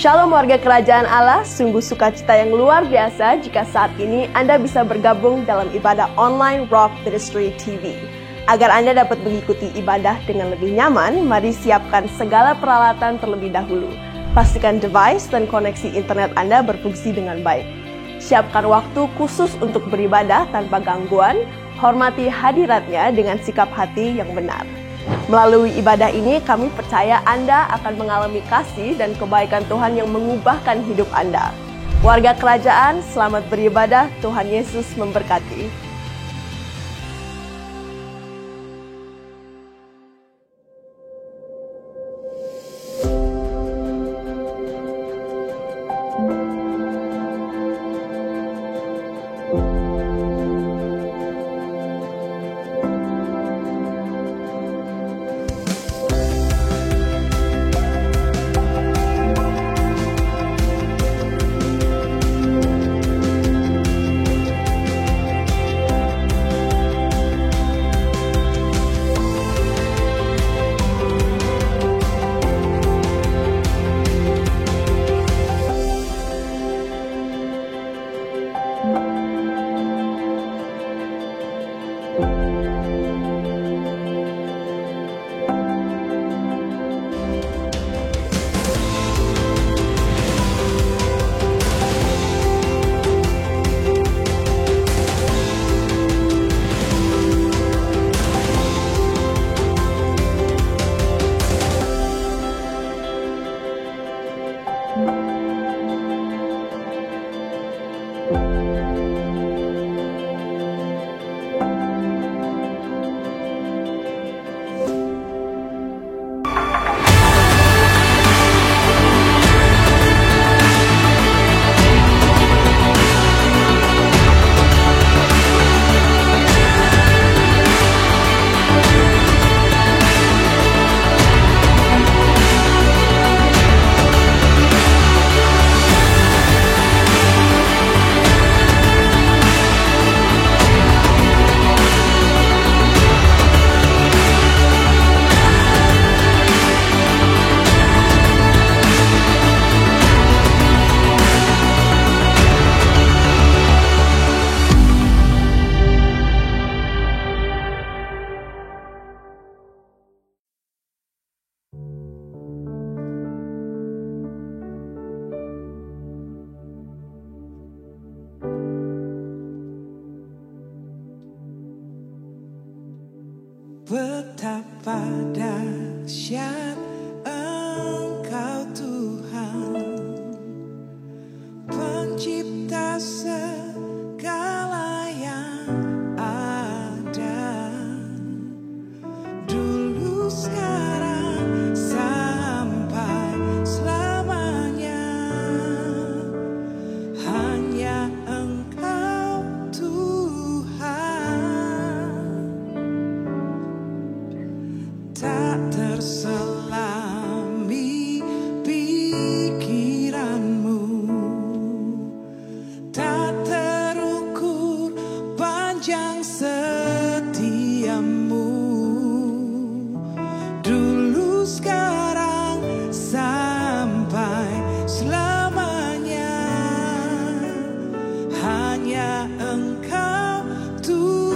Shalom warga kerajaan Allah, sungguh sukacita yang luar biasa jika saat ini Anda bisa bergabung dalam ibadah online Rock Ministry TV. Agar Anda dapat mengikuti ibadah dengan lebih nyaman, mari siapkan segala peralatan terlebih dahulu. Pastikan device dan koneksi internet Anda berfungsi dengan baik. Siapkan waktu khusus untuk beribadah tanpa gangguan, hormati hadiratnya dengan sikap hati yang benar. Melalui ibadah ini, kami percaya Anda akan mengalami kasih dan kebaikan Tuhan yang mengubahkan hidup Anda. Warga kerajaan, selamat beribadah. Tuhan Yesus memberkati. Betapa dahsyat Engkau Tuhan, pencipta segala yang ada, dulu sekarang sampai selamanya. Hanya Engkau Tuhan, tak terselami pikiranmu, tak terukur panjang setiamu, dulu sekarang sampai selamanya. Hanya Engkau Tuhan.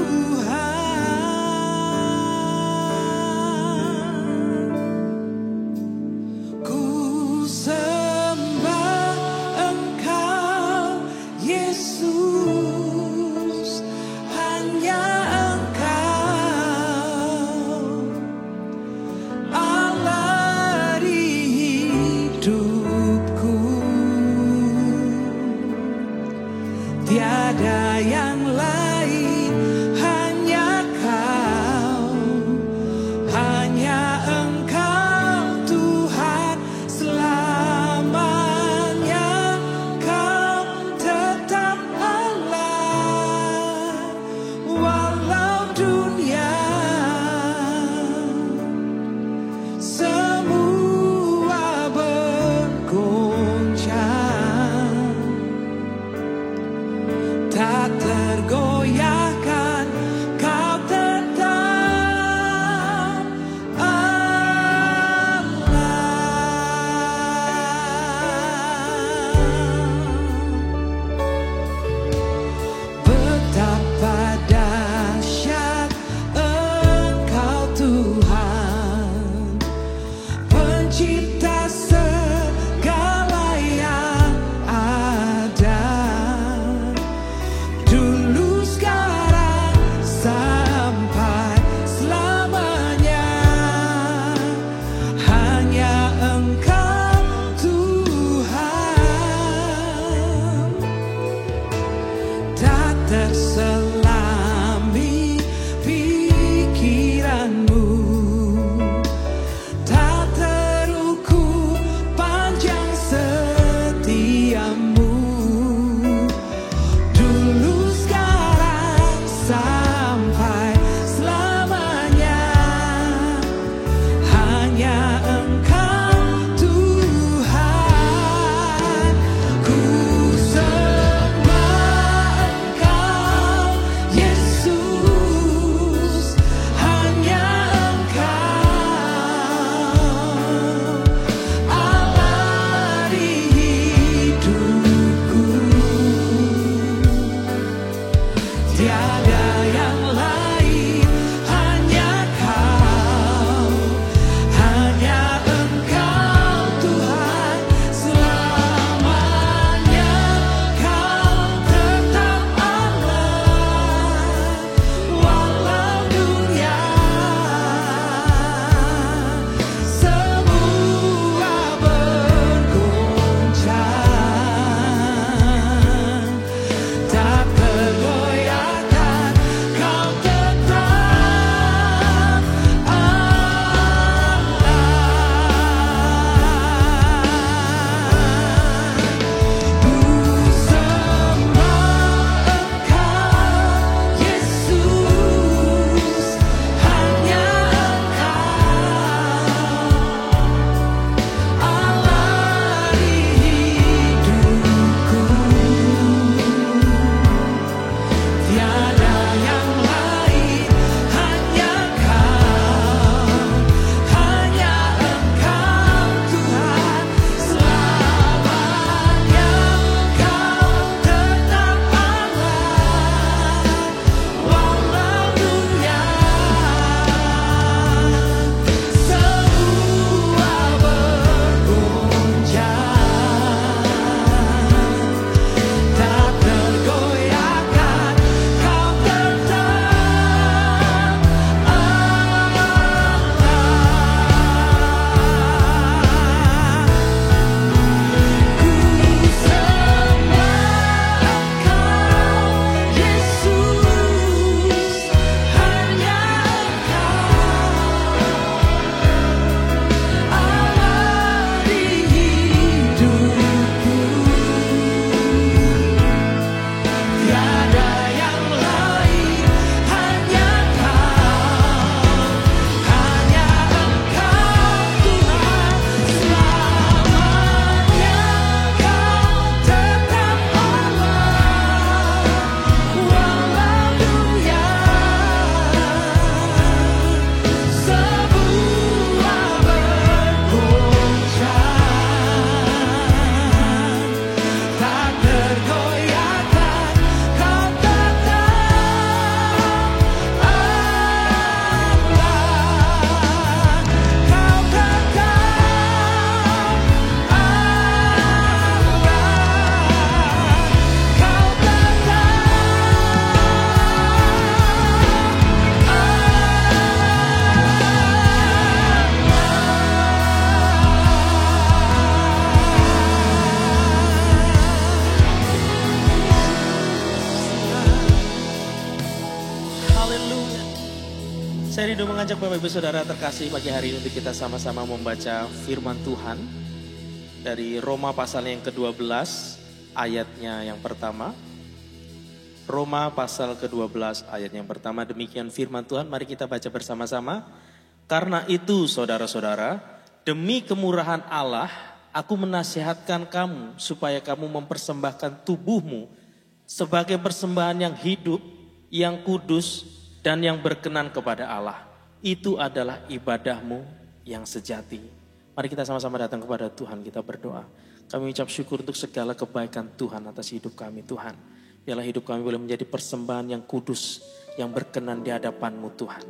boleh mengajak Bapak Ibu Saudara terkasih pagi hari ini untuk kita sama-sama membaca firman Tuhan dari Roma pasal yang ke-12 ayatnya yang pertama. Roma pasal ke-12 ayat yang pertama, demikian firman Tuhan, mari kita baca bersama-sama. Karena itu saudara-saudara, demi kemurahan Allah, aku menasihatkan kamu supaya kamu mempersembahkan tubuhmu sebagai persembahan yang hidup, yang kudus, dan yang berkenan kepada Allah. Itu adalah ibadahmu yang sejati. Mari kita sama-sama datang kepada Tuhan, kita berdoa. Kami ucap syukur untuk segala kebaikan Tuhan atas hidup kami Tuhan. Biarlah hidup kami boleh menjadi persembahan yang kudus, yang berkenan di hadapan-Mu Tuhan.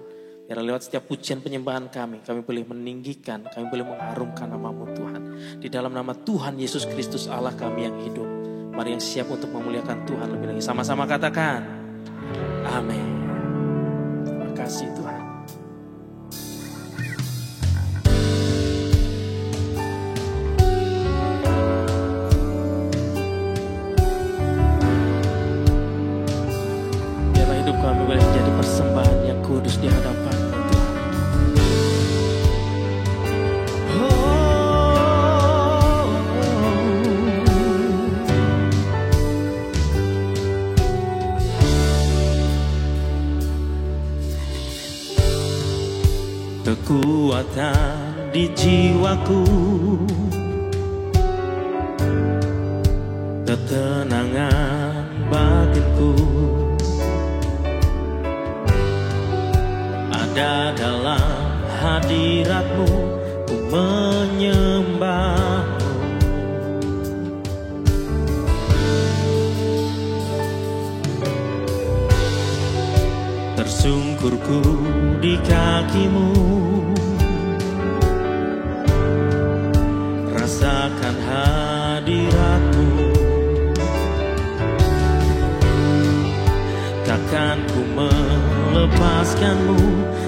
Biarlah lewat setiap pujian penyembahan kami boleh meninggikan, kami boleh mengharumkan nama-Mu Tuhan. Di dalam nama Tuhan Yesus Kristus Allah kami yang hidup. Mari yang siap untuk memuliakan Tuhan lebih lagi. Sama-sama katakan, amin. Terima kasih Tuhan. Biarlah hidup kami boleh menjadi persembahan yang kudus di hadapan-Mu Tuhan. Kekuatan di jiwaku, ketenangan batinku, ada dalam hadirat-Mu, ku menyembah-Mu. Tersungkurku di kaki-Mu, rasakan hadirat-Mu. Takkan ku melepaskan-Mu,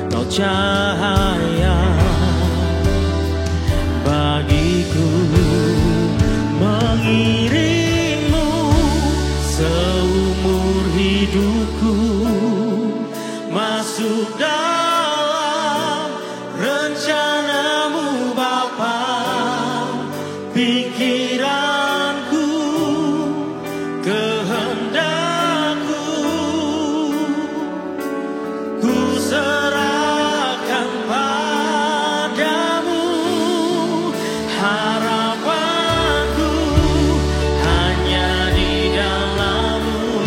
Kau cahaya bagiku. Mengiring-Mu seumur hidupku, masuk dalam rencana-Mu Bapa. Pikiranku, kehendakku, ku serahkan padamu. Harapanku hanya di dalam-Mu,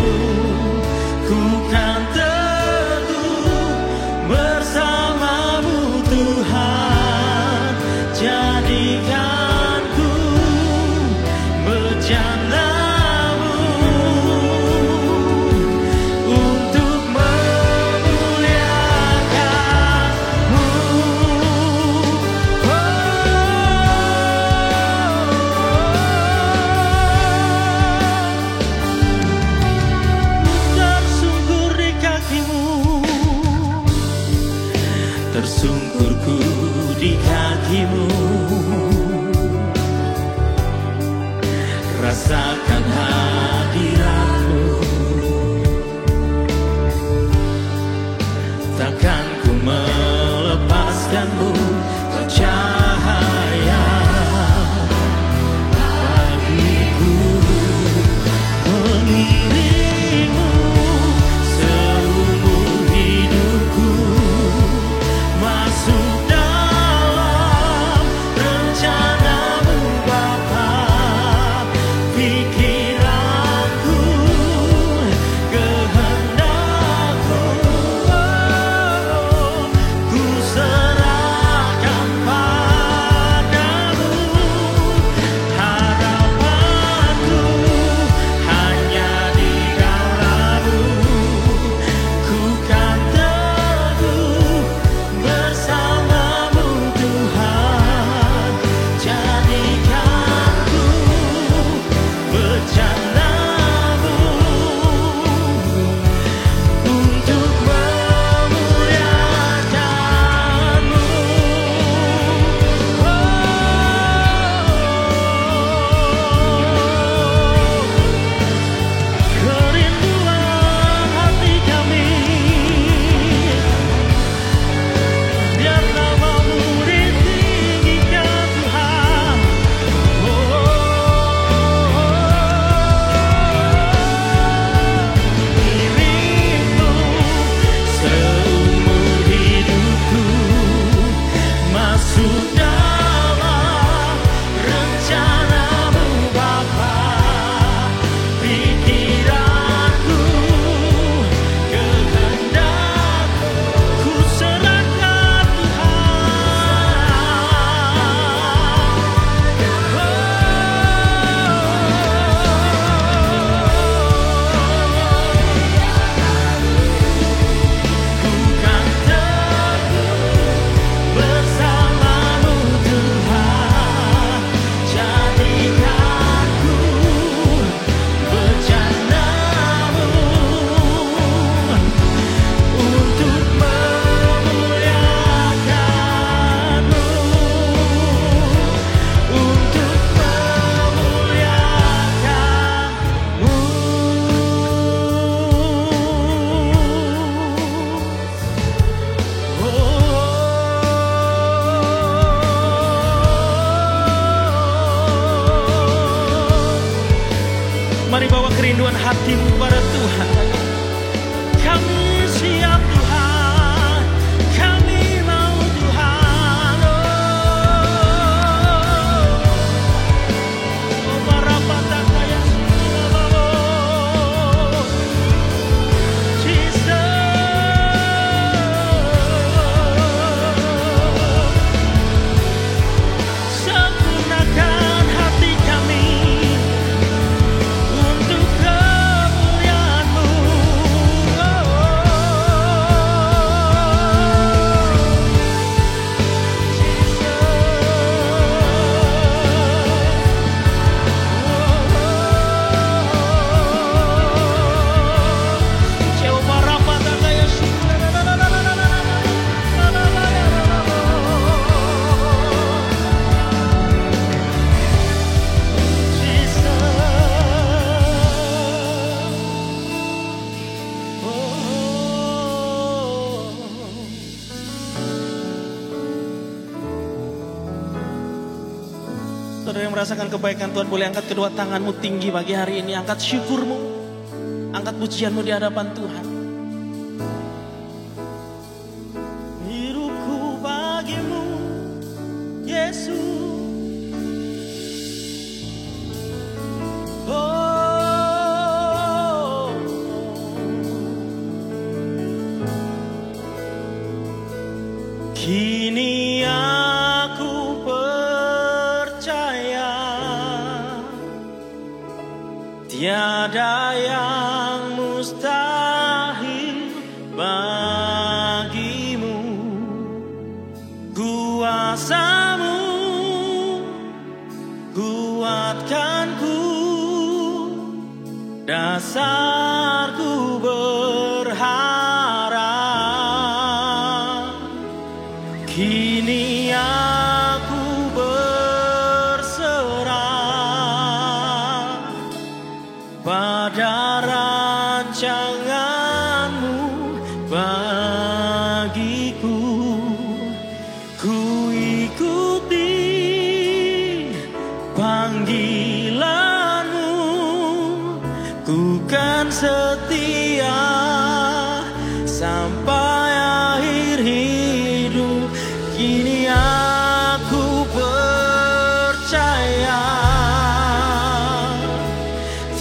ku kan teguh bersama-Mu Tuhan. Jadikanku bejana-Mu untuk memuliakan-Mu. Tersungkur di kaki-Mu, tersungkurku di kaki-Mu. Rasakan hadirat-Mu, takkan ku melepaskan-Mu. Kau cahaya bagiku. Mengiring-Mu seumur hidupku, masuk dalam rencana-Mu Bapa. Pikiranku, kehendakku, ku serahkan kerinduan hatimu pada Tuhan. Kami siap Tuhan, kami mau Tuhan. Oh para patah yang sempurnakan hati kami untuk kemuliaan-Mu. Saudara yang merasakan kebaikan Tuhan, boleh angkat kedua tanganmu tinggi pagi hari ini. Angkat syukurmu, angkat pujianmu di hadapan Tuhan. Hidupku bagimu, Yesus. Oh, kini aku percaya tiada yang mustahil bagimu. Kuasa-Mu kuatkanku, dasarku berharap. Kini aku berserah pada rancangan-Mu bagiku. Ku ikuti panggilan-Mu, ku kan setia sampai akhir hidup. Kini aku percaya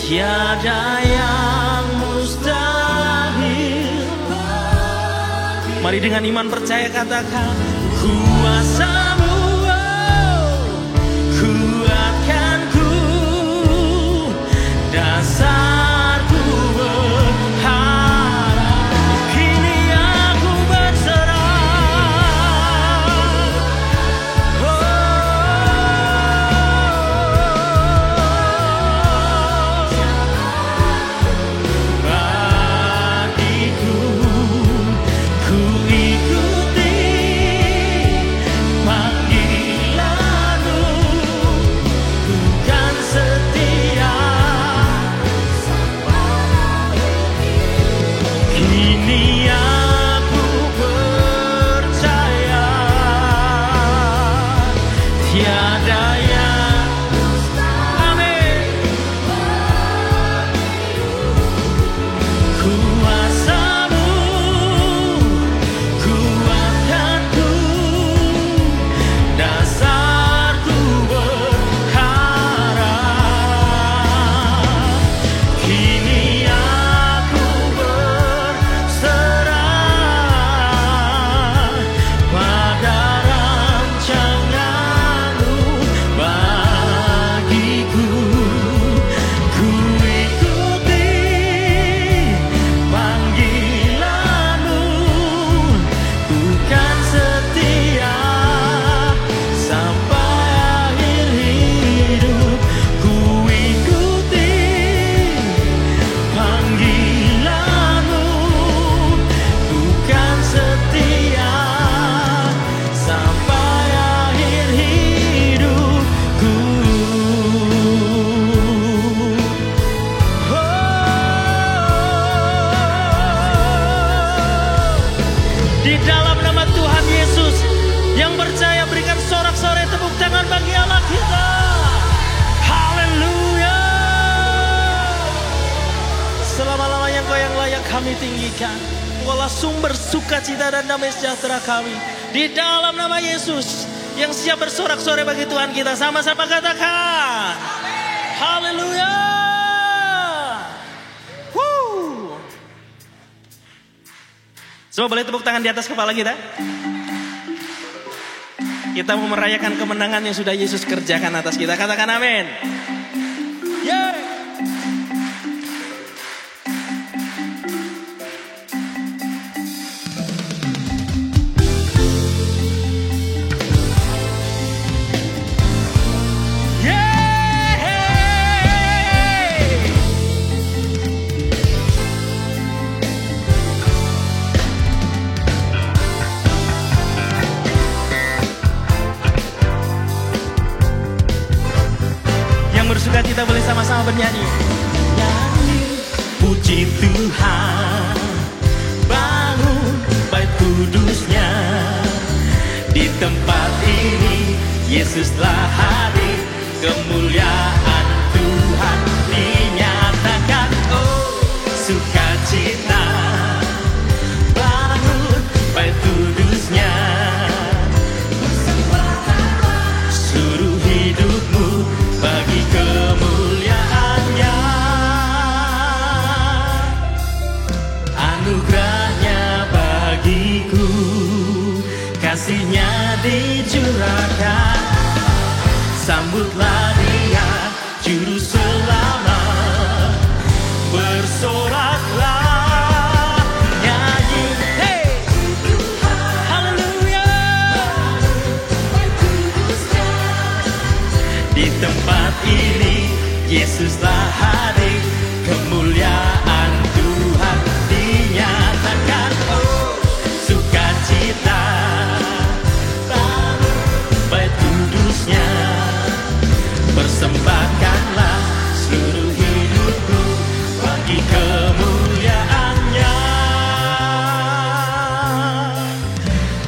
tiada yang mustahil. Mari dengan iman percaya katakan, kuasa-Mu kuatkanku, dasarku berharap. Kini aku berserah. Bagiku ku ikuti kami tinggikan. Engkaulah sumber sukacita dan damai sejahtera kami. Di dalam nama Yesus yang siap bersorak-sorai bagi Tuhan kita. Sama-sama katakan. Haleluya. Semua boleh tepuk tangan di atas kepala kita. Kita mau merayakan kemenangan yang sudah Yesus kerjakan atas kita. Katakan amin. Yeah. Kita boleh sama-sama bernyanyi. Nyanyi, puji Tuhan, bangun bait kudusnya. Di tempat ini Yesus telah hadir, kemuliaan Tuhan dinyatakan. Oh, sukacita, bangun bait kudusnya. Seluruh hidupmu bagi kemuliaannya, anugerahnya bagiku, kasihnya dicurahkan. Sambutlah dia, juru selamat, bersoraklah, nyanyi, hey, haleluya. Di tempat ini Yesuslah hadir, kemuliaan Tuhan dinyatakan. Oh, sukacita, bangun bait kudusnya. Persembahkanlah seluruh hidupku bagi kemuliaannya.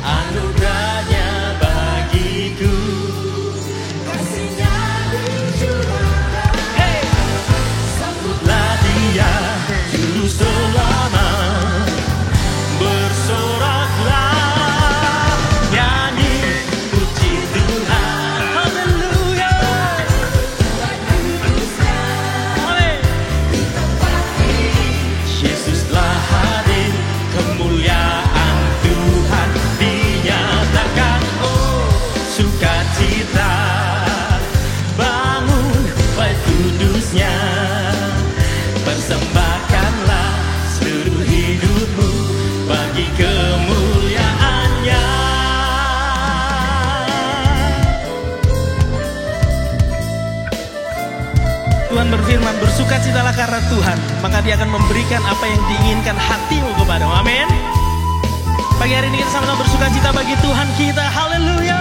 Anugerahnya bagiku, kasihnya dicurahkan. Hey! Sambutlah dia, juru selamat, bersoraklah, nyanyi, puji Tuhan. Haleluya. Yesus telah hadir, kemuliaan Tuhan dinyatakan. Oh, sukacita, bangun bait kudusnya. Persembahkanlah seluruh hidupmu bagi kemuliaannya. Tuhan berfirman, bersukacitalah karena Tuhan, maka Dia akan memberikan apa yang diinginkan hatimu kepadamu. Amin. Pagi hari ini kita sama-sama bersukacita bagi Tuhan kita. Haleluya.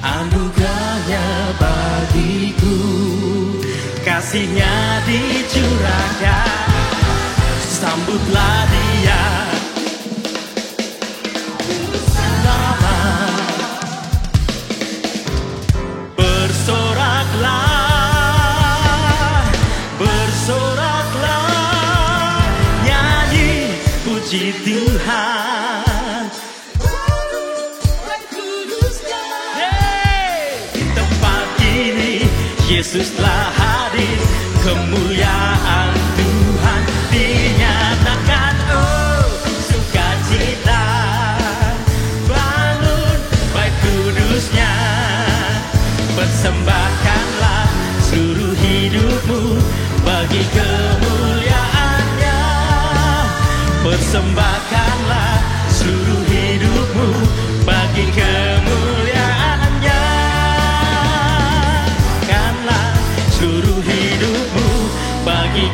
Anugerahnya bagiku, kasihnya dicurahkan. Sambutlah dia, selamat, bersoraklah, bersoraklah, nyanyi, puji Tuhan. Yesus telah hadir, kemuliaan Tuhan dinyatakan. Oh, sukacita, bangun bait kudusnya. Persembahkanlah seluruh hidupmu bagi kemuliaannya. Persembahkanlah seluruh hidupmu bagi kemuliaannya. Seluruh hidupmu bagi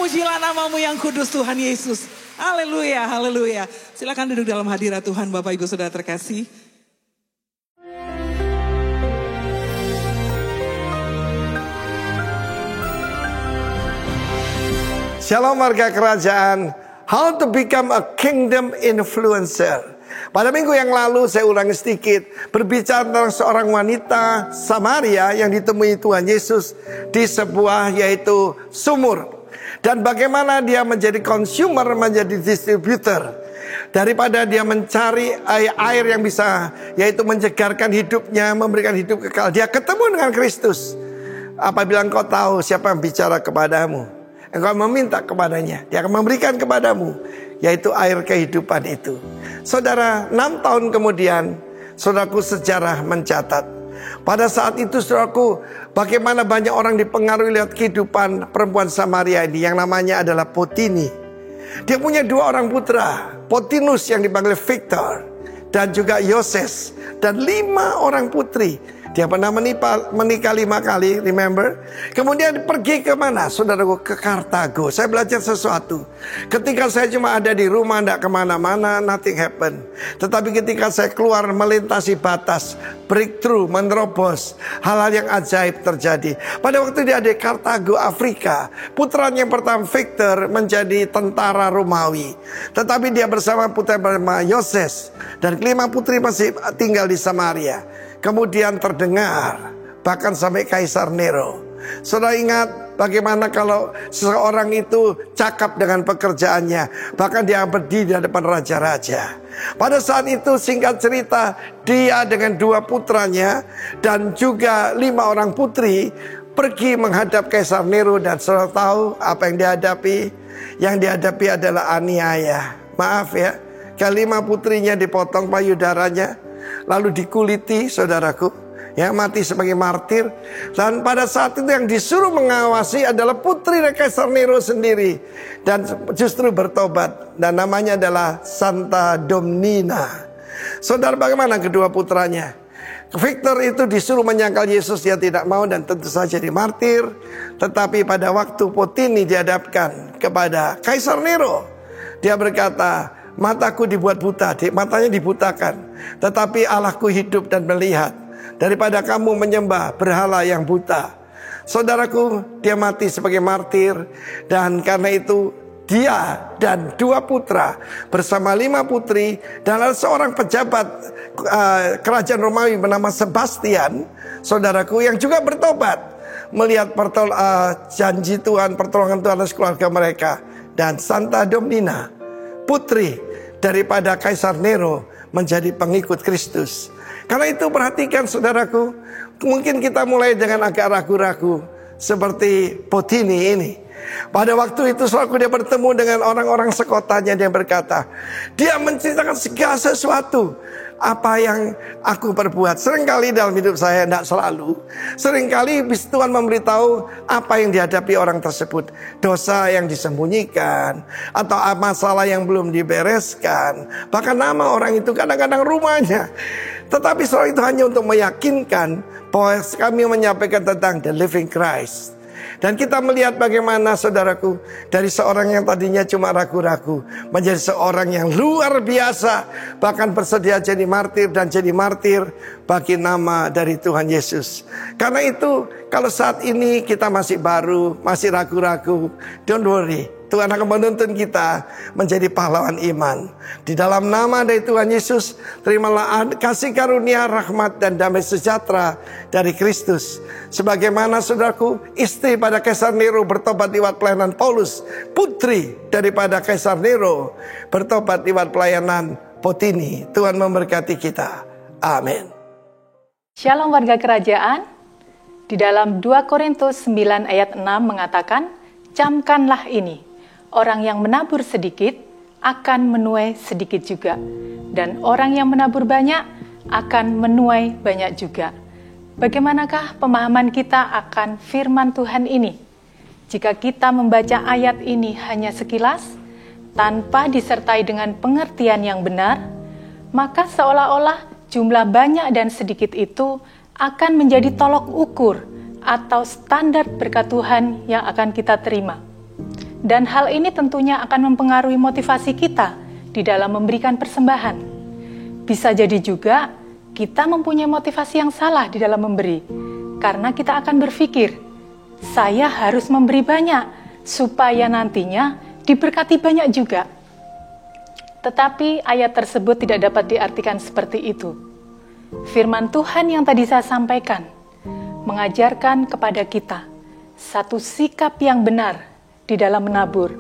Terpujilah namamu yang kudus Tuhan Yesus. Haleluya, haleluya. Silakan duduk dalam hadirat Tuhan Bapak Ibu Saudara terkasih. Shalom warga kerajaan, how to become a kingdom influencer. Pada minggu yang lalu saya ulangi sedikit, berbicara tentang seorang wanita Samaria yang ditemui Tuhan Yesus di sebuah yaitu sumur. Dan bagaimana dia menjadi consumer, menjadi distributor. Daripada dia mencari air yang bisa yaitu menyegarkan hidupnya, memberikan hidup kekal, dia ketemu dengan Kristus. Apabila engkau tahu siapa yang bicara kepadamu, engkau meminta kepadanya, dia akan memberikan kepadamu, yaitu air kehidupan itu. Saudara, 6 tahun kemudian, saudaraku, sejarah mencatat. Pada saat itu, saudaraku, bagaimana banyak orang dipengaruhi lihat kehidupan perempuan Samaria ini, yang namanya adalah Potini. Dia punya 2 orang putra, Potinus yang dipanggil Victor, dan juga Yoses, dan 5 orang putri. Dia pernah menikah 5 kali, remember? Kemudian pergi ke mana? Saudaraku, ke Kartago. Saya belajar sesuatu. Ketika saya cuma ada di rumah, tidak kemana-mana, nothing happen. Tetapi ketika saya keluar melintasi batas, breakthrough, menerobos, hal-hal yang ajaib terjadi. Pada waktu dia di Kartago, Afrika, putranya yang pertama Victor menjadi tentara Romawi. Tetapi dia bersama putra bernama Yoses, dan 5 putri masih tinggal di Samaria. Kemudian terdengar bahkan sampai Kaisar Nero. Saudara ingat bagaimana kalau seseorang itu cakap dengan pekerjaannya, bahkan dia berdiri di hadapan raja-raja. Pada saat itu, singkat cerita, dia dengan 2 putranya dan juga 5 orang putri pergi menghadap Kaisar Nero. Dan saudara tahu apa yang dihadapi? Yang dihadapi adalah aniaya. Maaf ya, ke-5 putrinya dipotong payudaranya, lalu dikuliti, saudaraku, ya, mati sebagai martir. Dan pada saat itu yang disuruh mengawasi adalah putri Kaisar Nero sendiri, dan justru bertobat, dan namanya adalah Santa Domnina. Saudara, bagaimana kedua putranya? Victor itu disuruh menyangkal Yesus, dia tidak mau dan tentu saja dimartir. Tetapi pada waktu Potini dihadapkan kepada Kaisar Nero, dia berkata, mataku dibuat buta, matanya dibutakan, tetapi Allahku hidup dan melihat. Daripada kamu menyembah berhala yang buta. Saudaraku, dia mati sebagai martir. Dan karena itu dia dan 2 putra bersama 5 putri, dan ada seorang pejabat kerajaan Romawi bernama Sebastian, saudaraku, yang juga bertobat melihat janji Tuhan, pertolongan Tuhan atas keluarga mereka. Dan Santa Domnina, putri daripada Kaisar Nero, menjadi pengikut Kristus. Karena itu perhatikan saudaraku, mungkin kita mulai dengan agak ragu-ragu seperti Potini ini. Pada waktu itu selaku dia bertemu dengan orang-orang sekotanya, dia berkata, dia menceritakan segala sesuatu apa yang aku perbuat. Seringkali dalam hidup saya, tidak selalu, seringkali Tuhan memberitahu apa yang dihadapi orang tersebut, dosa yang disembunyikan, atau masalah yang belum dibereskan, bahkan nama orang itu, kadang-kadang rumahnya. Tetapi soal itu hanya untuk meyakinkan bahwa kami menyampaikan tentang the living Christ. Dan kita melihat bagaimana, saudaraku, dari seorang yang tadinya cuma ragu-ragu menjadi seorang yang luar biasa, bahkan bersedia jadi martir dan jadi martir bagi nama dari Tuhan Yesus. Karena itu, kalau saat ini kita masih baru, masih ragu-ragu, don't worry, Tuhan akan menuntun kita menjadi pahlawan iman. Di dalam nama dari Tuhan Yesus, terimalah kasih karunia, rahmat, dan damai sejahtera dari Kristus. Sebagaimana, saudaraku, istri pada Kaisar Nero bertobat lewat pelayanan Paulus, putri daripada Kaisar Nero bertobat lewat pelayanan Potini. Tuhan memberkati kita. Amin. Shalom warga kerajaan. Di dalam 2 Korintus 9 ayat 6 mengatakan, camkanlah ini. Orang yang menabur sedikit akan menuai sedikit juga, dan orang yang menabur banyak akan menuai banyak juga. Bagaimanakah pemahaman kita akan firman Tuhan ini? Jika kita membaca ayat ini hanya sekilas, tanpa disertai dengan pengertian yang benar, maka seolah-olah jumlah banyak dan sedikit itu akan menjadi tolok ukur atau standar berkat Tuhan yang akan kita terima. Dan hal ini tentunya akan mempengaruhi motivasi kita di dalam memberikan persembahan. Bisa jadi juga kita mempunyai motivasi yang salah di dalam memberi, karena kita akan berpikir, saya harus memberi banyak, supaya nantinya diberkati banyak juga. Tetapi ayat tersebut tidak dapat diartikan seperti itu. Firman Tuhan yang tadi saya sampaikan, mengajarkan kepada kita satu sikap yang benar di dalam menabur.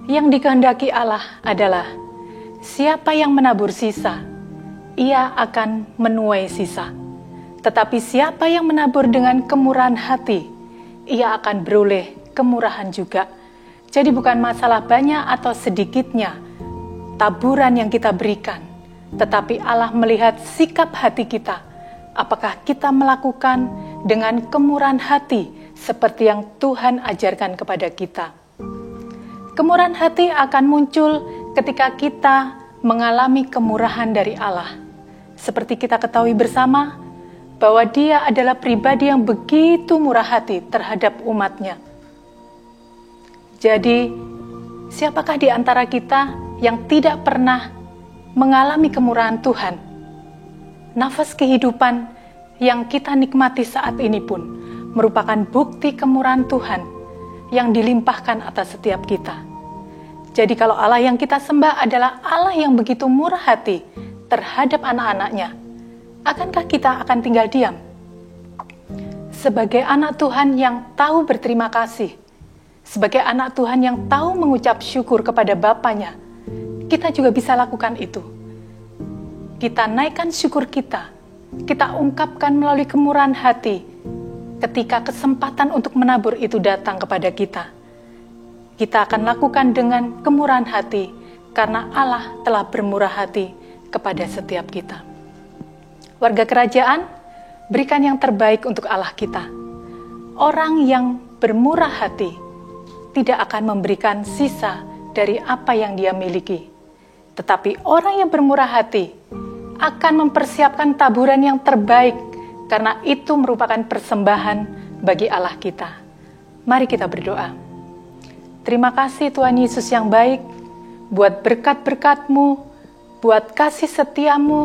Yang dikehendaki Allah adalah, siapa yang menabur sisa, ia akan menuai sisa. Tetapi siapa yang menabur dengan kemurahan hati, ia akan beroleh kemurahan juga. Jadi bukan masalah banyak atau sedikitnya taburan yang kita berikan, tetapi Allah melihat sikap hati kita. Apakah kita melakukan dengan kemurahan hati seperti yang Tuhan ajarkan kepada kita? Kemurahan hati akan muncul ketika kita mengalami kemurahan dari Allah. Seperti kita ketahui bersama, bahwa Dia adalah pribadi yang begitu murah hati terhadap umat-Nya. Jadi, siapakah di antara kita yang tidak pernah mengalami kemurahan Tuhan? Nafas kehidupan yang kita nikmati saat ini pun merupakan bukti kemurahan Tuhan yang dilimpahkan atas setiap kita. Jadi kalau Allah yang kita sembah adalah Allah yang begitu murah hati terhadap anak-anak-Nya, akankah kita akan tinggal diam? Sebagai anak Tuhan yang tahu berterima kasih, sebagai anak Tuhan yang tahu mengucap syukur kepada Bapanya, kita juga bisa lakukan itu. Kita naikkan syukur kita ungkapkan melalui kemurahan hati ketika kesempatan untuk menabur itu datang kepada kita. Kita akan lakukan dengan kemurahan hati karena Allah telah bermurah hati kepada setiap kita. Warga kerajaan, berikan yang terbaik untuk Allah kita. Orang yang bermurah hati tidak akan memberikan sisa dari apa yang dia miliki. Tetapi orang yang bermurah hati akan mempersiapkan taburan yang terbaik karena itu merupakan persembahan bagi Allah kita. Mari kita berdoa. Terima kasih Tuhan Yesus yang baik, buat berkat-berkat-Mu, buat kasih setia-Mu,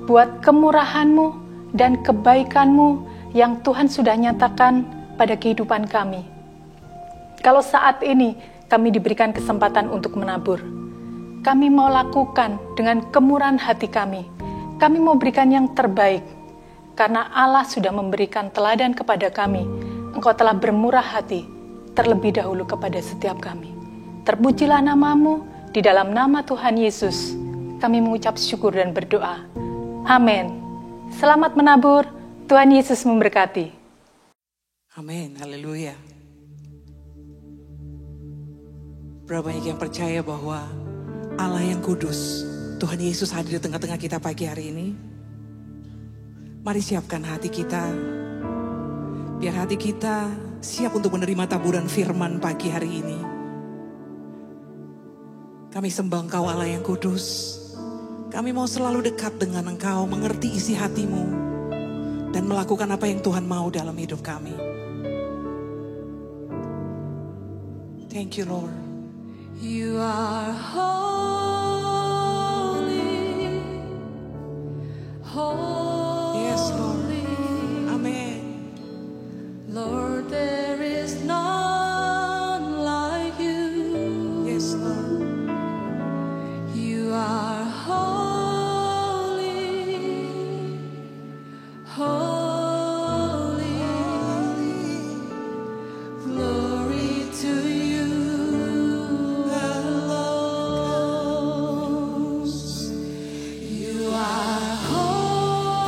buat kemurahan-Mu dan kebaikan-Mu yang Tuhan sudah nyatakan pada kehidupan kami. Kalau saat ini kami diberikan kesempatan untuk menabur, kami mau lakukan dengan kemurahan hati kami. Kami mau berikan yang terbaik, karena Allah sudah memberikan teladan kepada kami. Engkau telah bermurah hati terlebih dahulu kepada setiap kami. Terpujilah nama-Mu, di dalam nama Tuhan Yesus, kami mengucap syukur dan berdoa. Amin. Selamat menabur, Tuhan Yesus memberkati. Amin, haleluya. Berapa banyak yang percaya bahwa Allah yang kudus, Tuhan Yesus hadir di tengah-tengah kita pagi hari ini. Mari siapkan hati kita, biar hati kita siap untuk menerima taburan firman pagi hari ini. Kami sembah Engkau Allah yang kudus. Kami mau selalu dekat dengan Engkau, mengerti isi hati-Mu, dan melakukan apa yang Tuhan mau dalam hidup kami. Thank you Lord. You are holy, holy. Yes Lord. Amen. Lord, there is none like you. Yes Lord. You are holy, holy. Glory to you alone. You are holy.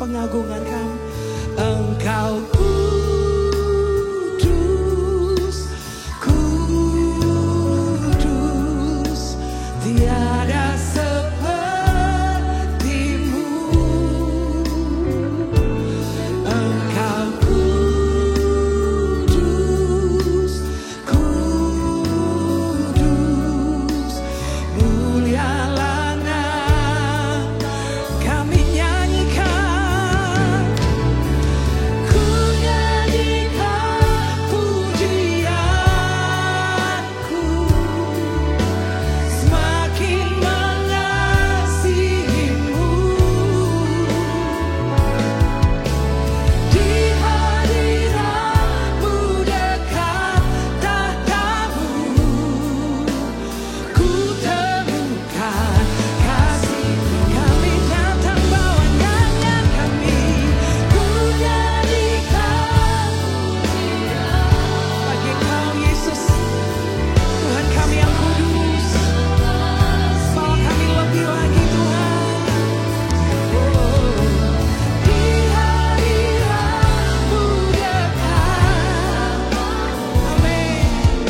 pengagungan kami. Engkau kudus, kudus, tiada sepertimu. Engkau kudus, kudus, mulialah nama kami nyanyikan. Ku nyanyikan pujianku, semakin mengasihimu. Di hadiratmu dekat tahtamu, ku temukan kasih. Kami datang bawa nyanyian kami, ku nyanyikan bagi Engkau Yesus, Tuhan kami yang kudus. Bawa kami lebih lagi Tuhan. Di hadiratmu dekat, amin.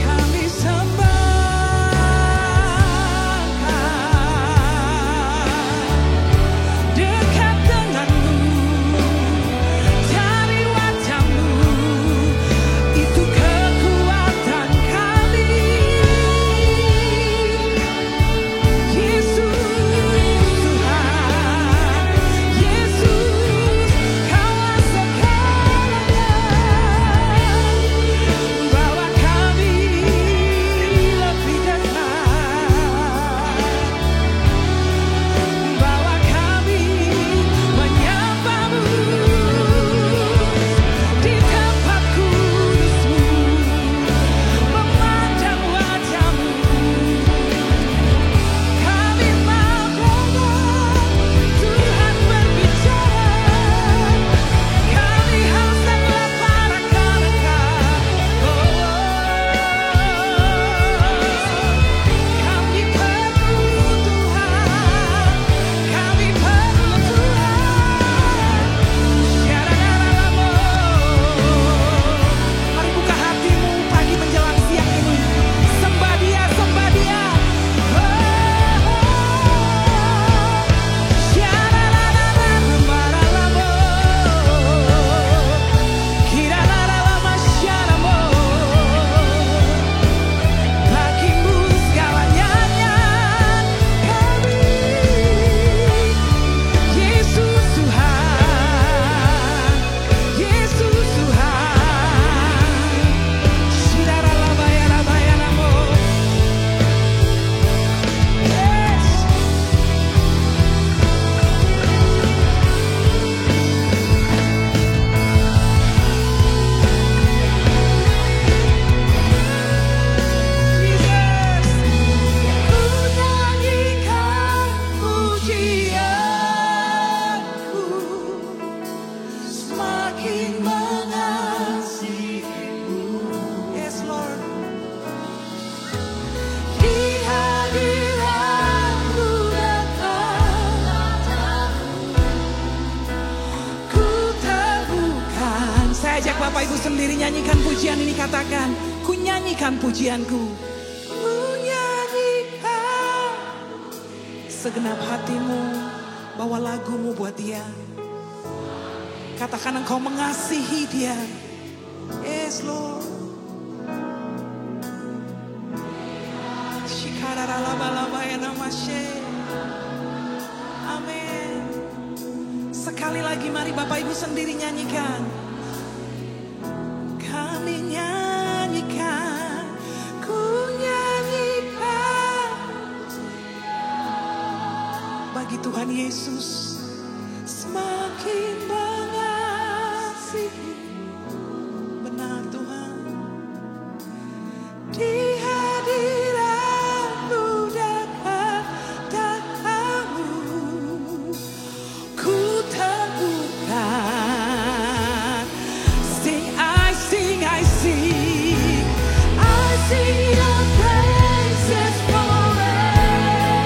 Kami sembahkan dekat denganmu, cari wajahmu, itu kekuatan kami. Yesus Tuhan, Yesus Kau segalanya. Bawa kami lebih dekat, bawa kami menyapamu di tempat kudusmu, memandang wajahmu. Kami mau dengar Tuhan berbicara, kami haus dan lapar akan Engkau. Kami perlu Tuhan, kami perlu Tuhan. Mari buka hatimu pagi menjelang siang ini, sembah Dia, sembah Dia. Bagimu segala nyanyian kami, Yesus Tuhan, Yesus Tuhan. Shiraralabayarabayanamo. Yes. Jesus. Ku nyanyikan pujianku, semakin mengasihimu. Yes Lord. Di hadiratmu dekat, ku temukan. Saya ajak Bapak Ibu sendiri nyanyikan pujian ini, katakan, ku nyanyikan pujianku. Ku nyanyikan segenap hatimu, bawa lagumu buat Dia. Katakan engkau mengasihi Dia. Yes Lord. Shikararalabalabaya-namashe. Amin. Sekali lagi mari Bapak Ibu sendiri nyanyikan. Kami nyanyikan, ku nyanyikan bagi Tuhan Yesus, semakin mengasihi. Benar Tuhan. Di hadiratmu dekat tahtamu, ku temukan. Sing, I sing, I sing, I sing your praises forever.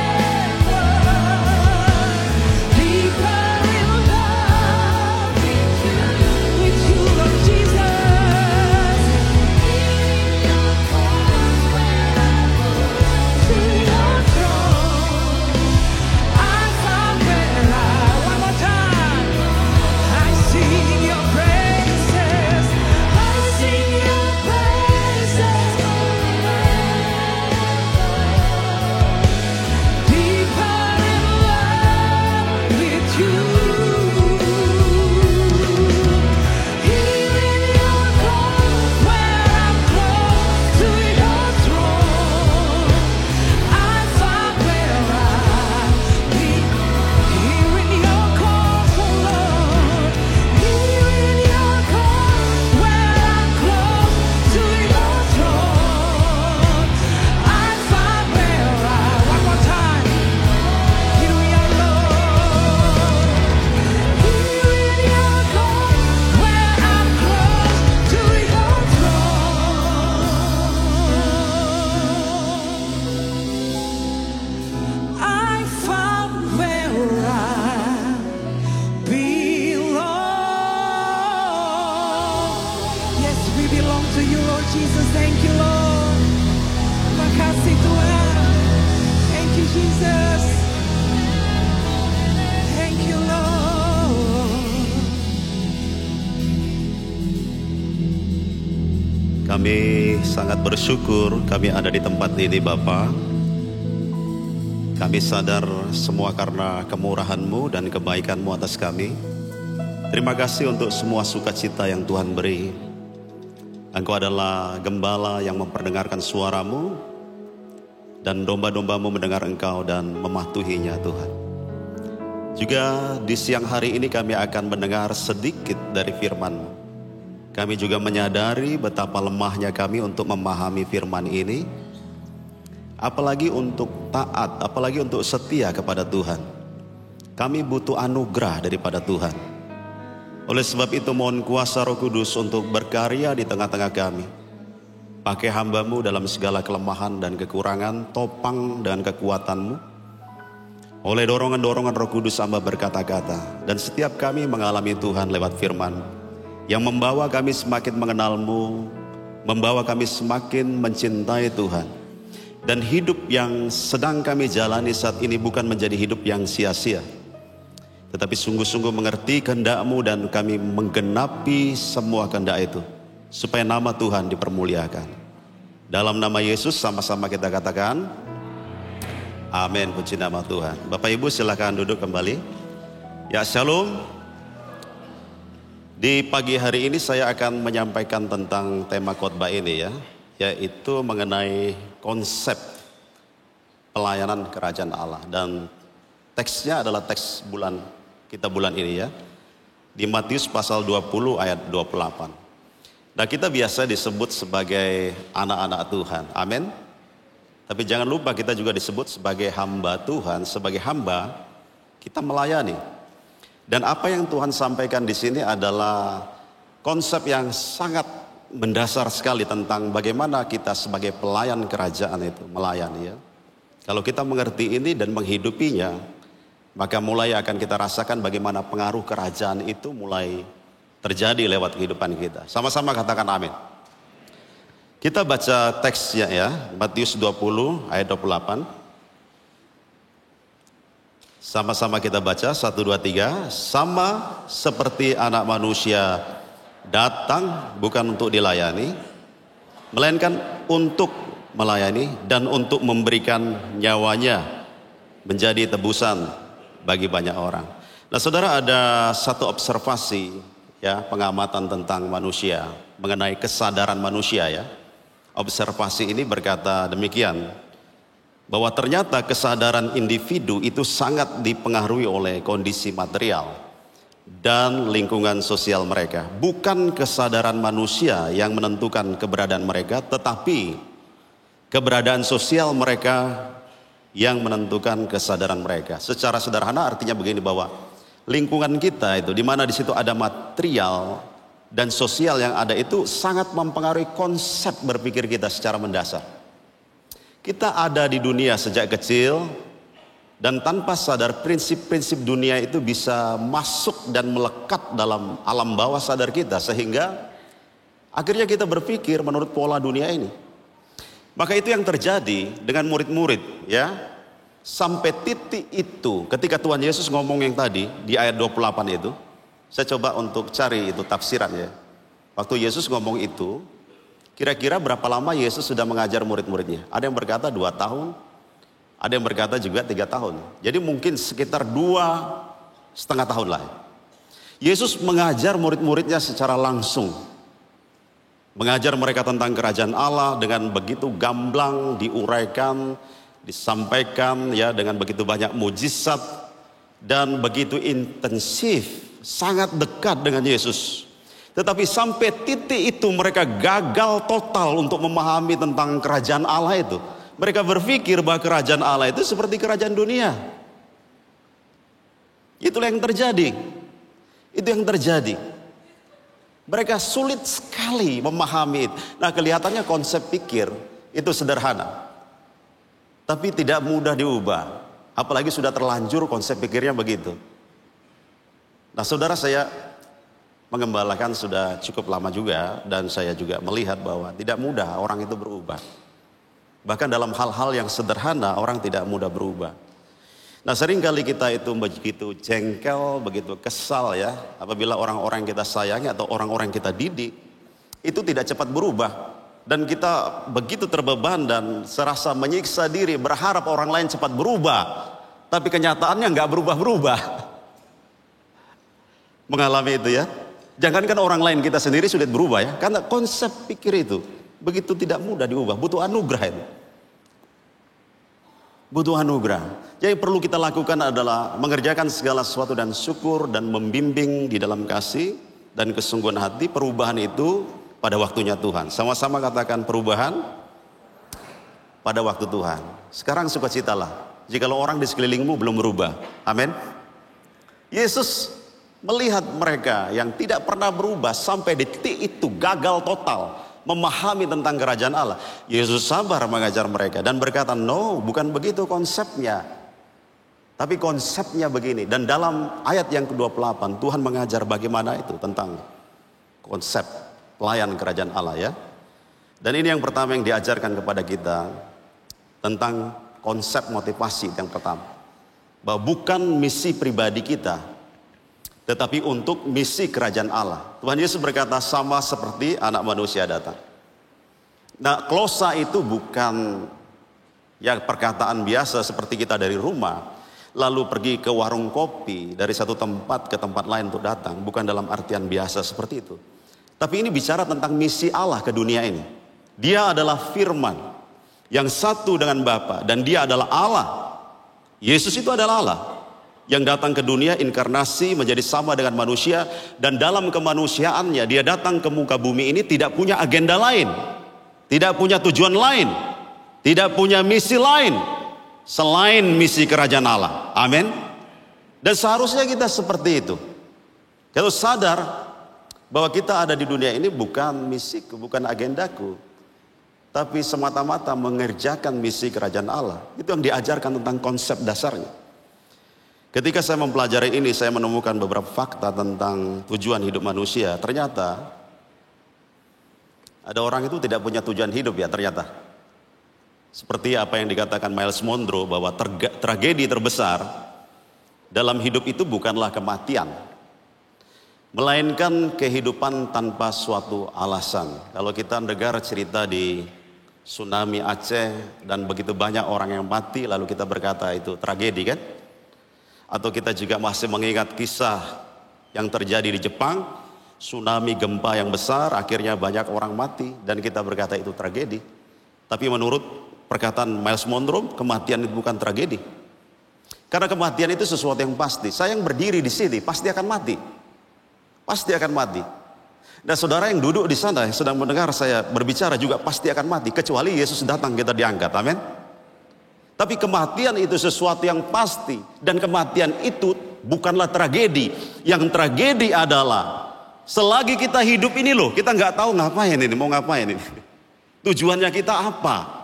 Jesus, thank you Lord. Terima kasih Tuhan. Thank you Jesus. Thank you Lord. Kami sangat bersyukur kami ada di tempat ini Bapa. Kami sadar semua karena kemurahan-Mu dan kebaikan-Mu atas kami. Terima kasih untuk semua sukacita yang Tuhan beri. Engkau adalah gembala yang memperdengarkan suara-Mu, dan domba-domba-Mu mendengar Engkau dan mematuhinya Tuhan. Juga di siang hari ini kami akan mendengar sedikit dari firman-Mu. Kami juga menyadari betapa lemahnya kami untuk memahami firman ini, apalagi untuk taat, apalagi untuk setia kepada Tuhan. Kami butuh anugerah daripada Tuhan. Oleh sebab itu mohon kuasa Roh Kudus untuk berkarya di tengah-tengah kami. Pakai hamba-Mu dalam segala kelemahan dan kekurangan, topang dengan kekuatan-Mu. Oleh dorongan-dorongan Roh Kudus hamba berkata-kata, dan setiap kami mengalami Tuhan lewat firman yang membawa kami semakin mengenal-Mu, membawa kami semakin mencintai Tuhan. Dan hidup yang sedang kami jalani saat ini bukan menjadi hidup yang sia-sia, tetapi sungguh-sungguh mengerti kehendak-Mu dan kami menggenapi semua kehendak itu, supaya nama Tuhan dipermuliakan. Dalam nama Yesus sama-sama kita katakan, amin, puji nama Tuhan. Bapak Ibu silakan duduk kembali. Ya, shalom. Di pagi hari ini saya akan menyampaikan tentang tema khotbah ini ya, yaitu mengenai konsep pelayanan kerajaan Allah. Dan teksnya adalah teks kita bulan ini ya, di Matius pasal 20 ayat 28. Nah, kita biasa disebut sebagai anak-anak Tuhan, amin. Tapi jangan lupa kita juga disebut sebagai hamba Tuhan. Sebagai hamba kita melayani. Dan apa yang Tuhan sampaikan di sini adalah konsep yang sangat mendasar sekali tentang bagaimana kita sebagai pelayan kerajaan itu melayani ya. Kalau kita mengerti ini dan menghidupinya, maka mulai akan kita rasakan bagaimana pengaruh kerajaan itu mulai terjadi lewat kehidupan kita. Sama-sama katakan amin. Kita baca teksnya ya, Matius 20 ayat 28. Sama-sama kita baca, 1, 2, 3. Sama seperti anak manusia datang bukan untuk dilayani, melainkan untuk melayani dan untuk memberikan nyawanya menjadi tebusan bagi banyak orang. Nah saudara, ada satu observasi ya, pengamatan tentang manusia, mengenai kesadaran manusia ya. Observasi ini berkata demikian, bahwa ternyata kesadaran individu itu sangat dipengaruhi oleh kondisi material dan lingkungan sosial mereka. Bukan kesadaran manusia yang menentukan keberadaan mereka, tetapi keberadaan sosial mereka yang menentukan kesadaran mereka. Secara sederhana artinya begini, bahwa lingkungan kita itu, di mana di situ ada material dan sosial yang ada, itu sangat mempengaruhi konsep berpikir kita secara mendasar. Kita ada di dunia sejak kecil, dan tanpa sadar prinsip-prinsip dunia itu bisa masuk dan melekat dalam alam bawah sadar kita, sehingga akhirnya kita berpikir menurut pola dunia ini. Maka itu yang terjadi dengan murid-murid ya. Sampai titik itu ketika Tuhan Yesus ngomong yang tadi di ayat 28 itu, saya coba untuk cari itu tafsiran ya. Waktu Yesus ngomong itu, kira-kira berapa lama Yesus sudah mengajar murid-muridnya? Ada yang berkata 2 tahun, ada yang berkata juga 3 tahun. Jadi mungkin sekitar 2,5 tahun lah. Yesus mengajar murid-muridnya secara langsung. Mengajar mereka tentang kerajaan Allah dengan begitu gamblang, diuraikan, disampaikan ya, dengan begitu banyak mujizat dan begitu intensif, sangat dekat dengan Yesus. Tetapi sampai titik itu mereka gagal total untuk memahami tentang kerajaan Allah itu. Mereka berpikir bahwa kerajaan Allah itu seperti kerajaan dunia. Itulah yang terjadi. Itu yang terjadi. Mereka sulit sekali memahami. Nah, kelihatannya konsep pikir itu sederhana, tapi tidak mudah diubah. Apalagi sudah terlanjur konsep pikirnya begitu. Nah saudara, saya mengembalakan sudah cukup lama juga, dan saya juga melihat bahwa tidak mudah orang itu berubah. Bahkan dalam hal-hal yang sederhana orang tidak mudah berubah. Nah, seringkali kita itu begitu jengkel, begitu kesal ya, apabila orang-orang yang kita sayangi atau orang-orang yang kita didik itu tidak cepat berubah. Dan kita begitu terbeban dan serasa menyiksa diri, berharap orang lain cepat berubah. Tapi kenyataannya nggak berubah-berubah. Mengalami itu ya. Jangankan orang lain, kita sendiri sulit berubah ya. Karena konsep pikir itu begitu tidak mudah diubah. Butuh anugerah itu. Butuh anugerah. Jadi perlu kita lakukan adalah mengerjakan segala sesuatu dan syukur dan membimbing di dalam kasih dan kesungguhan hati. Perubahan itu pada waktunya Tuhan. Sama-sama katakan perubahan pada waktu Tuhan. Sekarang sukacitalah jikalau orang di sekelilingmu belum berubah. Amin. Yesus melihat mereka yang tidak pernah berubah sampai detik itu gagal total memahami tentang kerajaan Allah. Yesus sabar mengajar mereka dan berkata, no, bukan begitu konsepnya. Tapi konsepnya begini. Dan dalam ayat yang ke-28 Tuhan mengajar bagaimana itu tentang konsep pelayan kerajaan Allah ya. Dan ini yang pertama yang diajarkan kepada kita tentang konsep motivasi yang pertama. Bahwa bukan misi pribadi kita, tetapi untuk misi kerajaan Allah. Tuhan Yesus berkata sama seperti anak manusia datang. Nah, klosa itu bukan ya perkataan biasa seperti kita dari rumah lalu pergi ke warung kopi dari satu tempat ke tempat lain untuk datang. Bukan dalam artian biasa seperti itu. Tapi ini bicara tentang misi Allah ke dunia ini. Dia adalah firman yang satu dengan Bapa dan dia adalah Allah. Yesus itu adalah Allah yang datang ke dunia, inkarnasi menjadi sama dengan manusia, dan dalam kemanusiaannya dia datang ke muka bumi ini tidak punya agenda lain, tidak punya tujuan lain, tidak punya misi lain selain misi kerajaan Allah. Amin. Dan seharusnya kita seperti itu. Kalau sadar bahwa kita ada di dunia ini bukan misiku, bukan agendaku, tapi semata-mata mengerjakan misi kerajaan Allah. Itu yang diajarkan tentang konsep dasarnya. Ketika saya mempelajari ini, saya menemukan beberapa fakta tentang tujuan hidup manusia. Ternyata ada orang itu tidak punya tujuan hidup ya ternyata. Seperti apa yang dikatakan Myles Monroe bahwa tragedi terbesar dalam hidup itu bukanlah kematian, melainkan kehidupan tanpa suatu alasan. Kalau kita dengar cerita di tsunami Aceh dan begitu banyak orang yang mati, lalu kita berkata itu tragedi kan? Atau kita juga masih mengingat kisah yang terjadi di Jepang, tsunami gempa yang besar, akhirnya banyak orang mati dan kita berkata itu tragedi. Tapi menurut perkataan Myles Monroe, kematian itu bukan tragedi. Karena kematian itu sesuatu yang pasti. Saya yang berdiri di sini pasti akan mati. Pasti akan mati. Dan saudara yang duduk di sana yang sedang mendengar saya berbicara juga pasti akan mati, kecuali Yesus datang kita diangkat. Amin. Tapi kematian itu sesuatu yang pasti. Dan kematian itu bukanlah tragedi. Yang tragedi adalah selagi kita hidup ini loh, kita nggak tahu ngapain ini, mau ngapain ini. Tujuannya kita apa?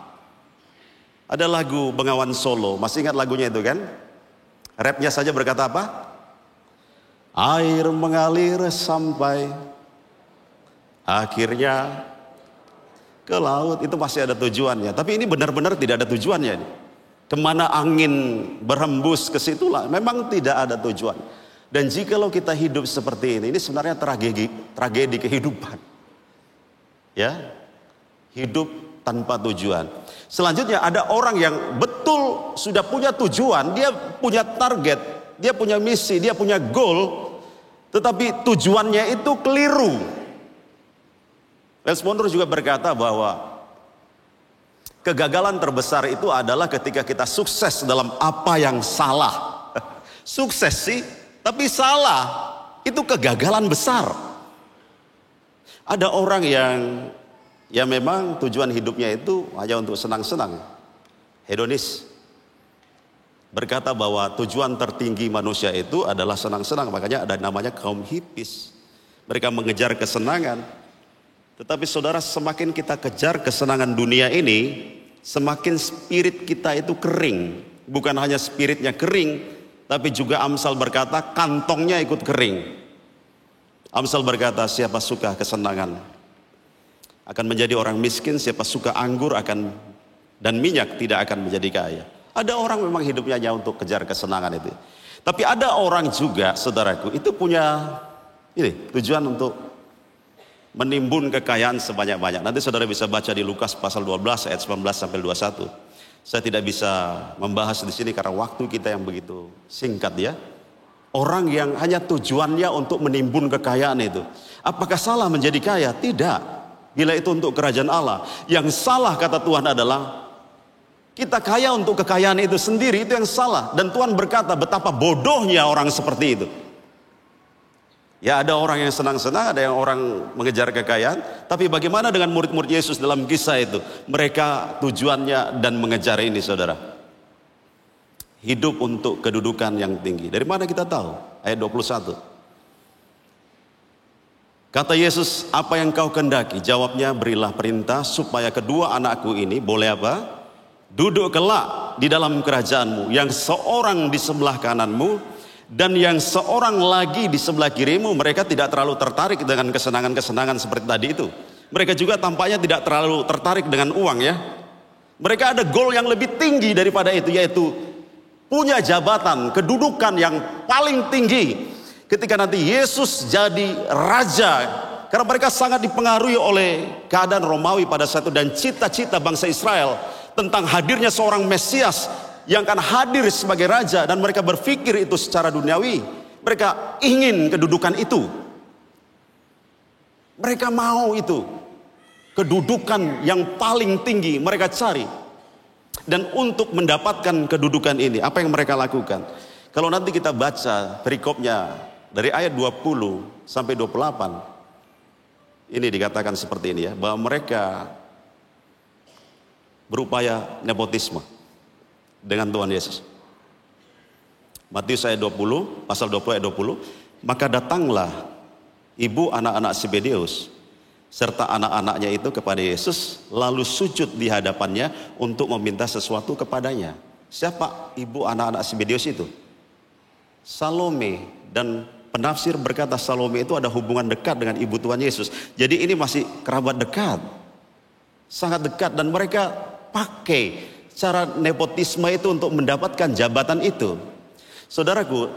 Ada lagu Bengawan Solo, masih ingat lagunya itu kan? Rapnya saja berkata apa? Air mengalir sampai akhirnya ke laut, itu masih ada tujuannya. Tapi ini benar-benar tidak ada tujuannya ini. Kemana angin berhembus ke situlah, memang tidak ada tujuan. Dan jikalau kita hidup seperti ini sebenarnya tragedi kehidupan. Ya, hidup tanpa tujuan. Selanjutnya ada orang yang betul sudah punya tujuan, dia punya target, dia punya misi, dia punya goal, tetapi tujuannya itu keliru. Myles Monroe juga berkata bahwa kegagalan terbesar itu adalah ketika kita sukses dalam apa yang salah. Sukses sih, tapi salah. Itu kegagalan besar. Ada orang yang ya memang tujuan hidupnya itu hanya untuk senang-senang. Hedonis. Berkata bahwa tujuan tertinggi manusia itu adalah senang-senang. Makanya ada namanya kaum hippies. Mereka mengejar kesenangan. Tetapi saudara, semakin kita kejar kesenangan dunia ini, semakin spirit kita itu kering. Bukan hanya spiritnya kering, tapi juga Amsal berkata kantongnya ikut kering. Amsal berkata, siapa suka kesenangan akan menjadi orang miskin, siapa suka anggur dan minyak tidak akan menjadi kaya. Ada orang memang hidupnya hanya untuk kejar kesenangan itu. Tapi ada orang juga, saudaraku, itu punya tujuan untuk menimbun kekayaan sebanyak-banyak. Nanti saudara bisa baca di Lukas pasal 12 ayat 19 sampai 21. Saya tidak bisa membahas di sini karena waktu kita yang begitu singkat ya. Orang yang hanya tujuannya untuk menimbun kekayaan itu. Apakah salah menjadi kaya? Tidak. Bila itu untuk kerajaan Allah. Yang salah kata Tuhan adalah kita kaya untuk kekayaan itu sendiri, itu yang salah. Dan Tuhan berkata betapa bodohnya orang seperti itu. Ya, ada orang yang senang-senang, ada yang orang mengejar kekayaan. Tapi bagaimana dengan murid-murid Yesus dalam kisah itu? Mereka tujuannya dan mengejar ini, saudara. Hidup untuk kedudukan yang tinggi. Dari mana kita tahu? Ayat 21. Kata Yesus, apa yang kau kehendaki? Jawabnya, berilah perintah supaya kedua anakku ini boleh apa? Duduk kelak di dalam kerajaanmu. Yang seorang di sebelah kananmu dan yang seorang lagi di sebelah kirimu. Mereka tidak terlalu tertarik dengan kesenangan-kesenangan seperti tadi itu. Mereka juga tampaknya tidak terlalu tertarik dengan uang ya. Mereka ada goal yang lebih tinggi daripada itu, yaitu punya jabatan, kedudukan yang paling tinggi. Ketika nanti Yesus jadi raja. Karena mereka sangat dipengaruhi oleh keadaan Romawi pada saat itu. Dan cita-cita bangsa Israel tentang hadirnya seorang Mesias yang akan hadir sebagai raja. Dan mereka berpikir itu secara duniawi. Mereka ingin kedudukan itu. Mereka mau itu. Kedudukan yang paling tinggi mereka cari. Dan untuk mendapatkan kedudukan ini, apa yang mereka lakukan? Kalau nanti kita baca perikopnya dari ayat 20 sampai 28, ini dikatakan seperti ini ya, bahwa mereka berupaya nepotisme dengan Tuhan Yesus. Matius ayat 20, pasal 20 ayat 20, maka datanglah ibu anak-anak Zebedeus serta anak-anaknya itu kepada Yesus, lalu sujud di hadapannya untuk meminta sesuatu kepadanya. Siapa ibu anak-anak Zebedeus itu? Salome. Dan penafsir berkata Salome itu ada hubungan dekat dengan ibu Tuhan Yesus. Jadi ini masih kerabat dekat, sangat dekat. Dan mereka pakai cara nepotisme itu untuk mendapatkan jabatan itu. Saudaraku,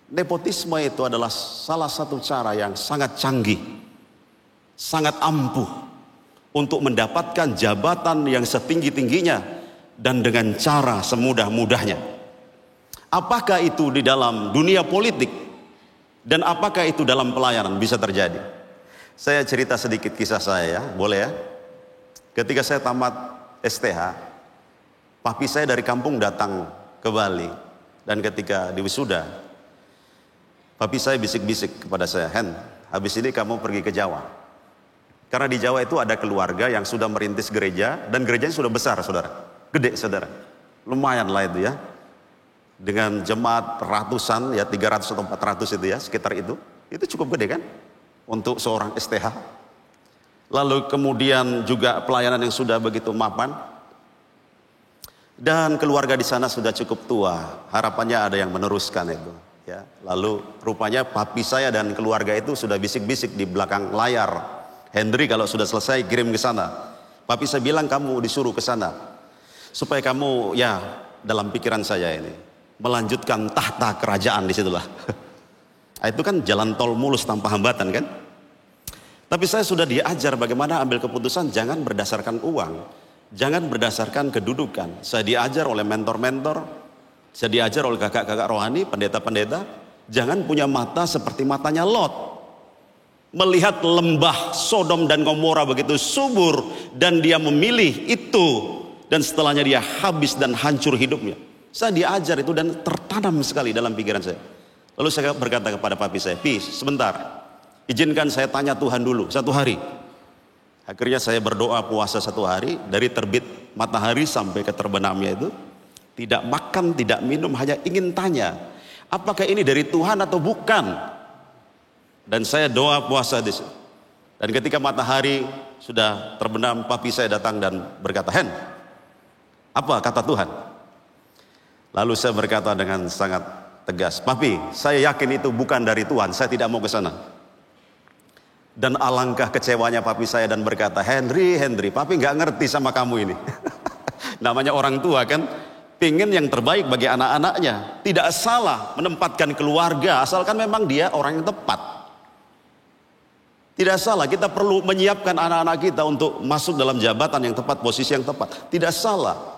nepotisme itu adalah salah satu cara yang sangat canggih, sangat ampuh untuk mendapatkan jabatan yang setinggi-tingginya dan dengan cara semudah-mudahnya. Apakah itu di dalam dunia politik dan apakah itu dalam pelayanan bisa terjadi? Saya cerita sedikit kisah saya ya, boleh ya? Ketika saya tamat STH, papi saya dari kampung datang ke Bali. Dan ketika di wisuda, papi saya bisik-bisik kepada saya, Hen, habis ini kamu pergi ke Jawa. Karena di Jawa itu ada keluarga yang sudah merintis gereja. Dan gerejanya sudah besar, saudara. Gede, saudara. Lumayan lah itu ya. Dengan jemaat ratusan, ya 300 atau 400 itu ya, sekitar itu. Itu cukup gede kan? Untuk seorang STH. Lalu kemudian juga pelayanan yang sudah begitu mapan. Dan keluarga di sana sudah cukup tua. Harapannya ada yang meneruskan itu. Ya. Lalu rupanya papi saya dan keluarga itu sudah bisik-bisik di belakang layar. Henry kalau sudah selesai kirim ke sana. Papi saya bilang kamu disuruh ke sana supaya kamu ya dalam pikiran saya ini melanjutkan tahta kerajaan di situlah. Itu kan jalan tol mulus tanpa hambatan kan? Tapi saya sudah diajar bagaimana ambil keputusan jangan berdasarkan uang, jangan berdasarkan kedudukan. Saya diajar oleh mentor-mentor, saya diajar oleh kakak-kakak rohani, pendeta-pendeta, jangan punya mata seperti matanya Lot. Melihat lembah Sodom dan Gomora begitu subur dan dia memilih itu dan setelahnya dia habis dan hancur hidupnya. Saya diajar itu dan tertanam sekali dalam pikiran saya. Lalu saya berkata kepada papi saya, Pi sebentar, izinkan saya tanya Tuhan dulu 1 hari. Akhirnya saya berdoa puasa 1 hari, dari terbit matahari sampai ke terbenamnya itu. Tidak makan, tidak minum, hanya ingin tanya, apakah ini dari Tuhan atau bukan? Dan saya doa puasa di situ. Dan ketika matahari sudah terbenam, papi saya datang dan berkata, Hen, apa kata Tuhan? Lalu saya berkata dengan sangat tegas, papi, saya yakin itu bukan dari Tuhan, saya tidak mau ke sana. Dan alangkah kecewanya papi saya dan berkata, Henry, papi nggak ngerti sama kamu ini. Namanya orang tua kan, pingin yang terbaik bagi anak-anaknya. Tidak salah menempatkan keluarga, asalkan memang dia orang yang tepat. Tidak salah, kita perlu menyiapkan anak-anak kita untuk masuk dalam jabatan yang tepat, posisi yang tepat. Tidak salah.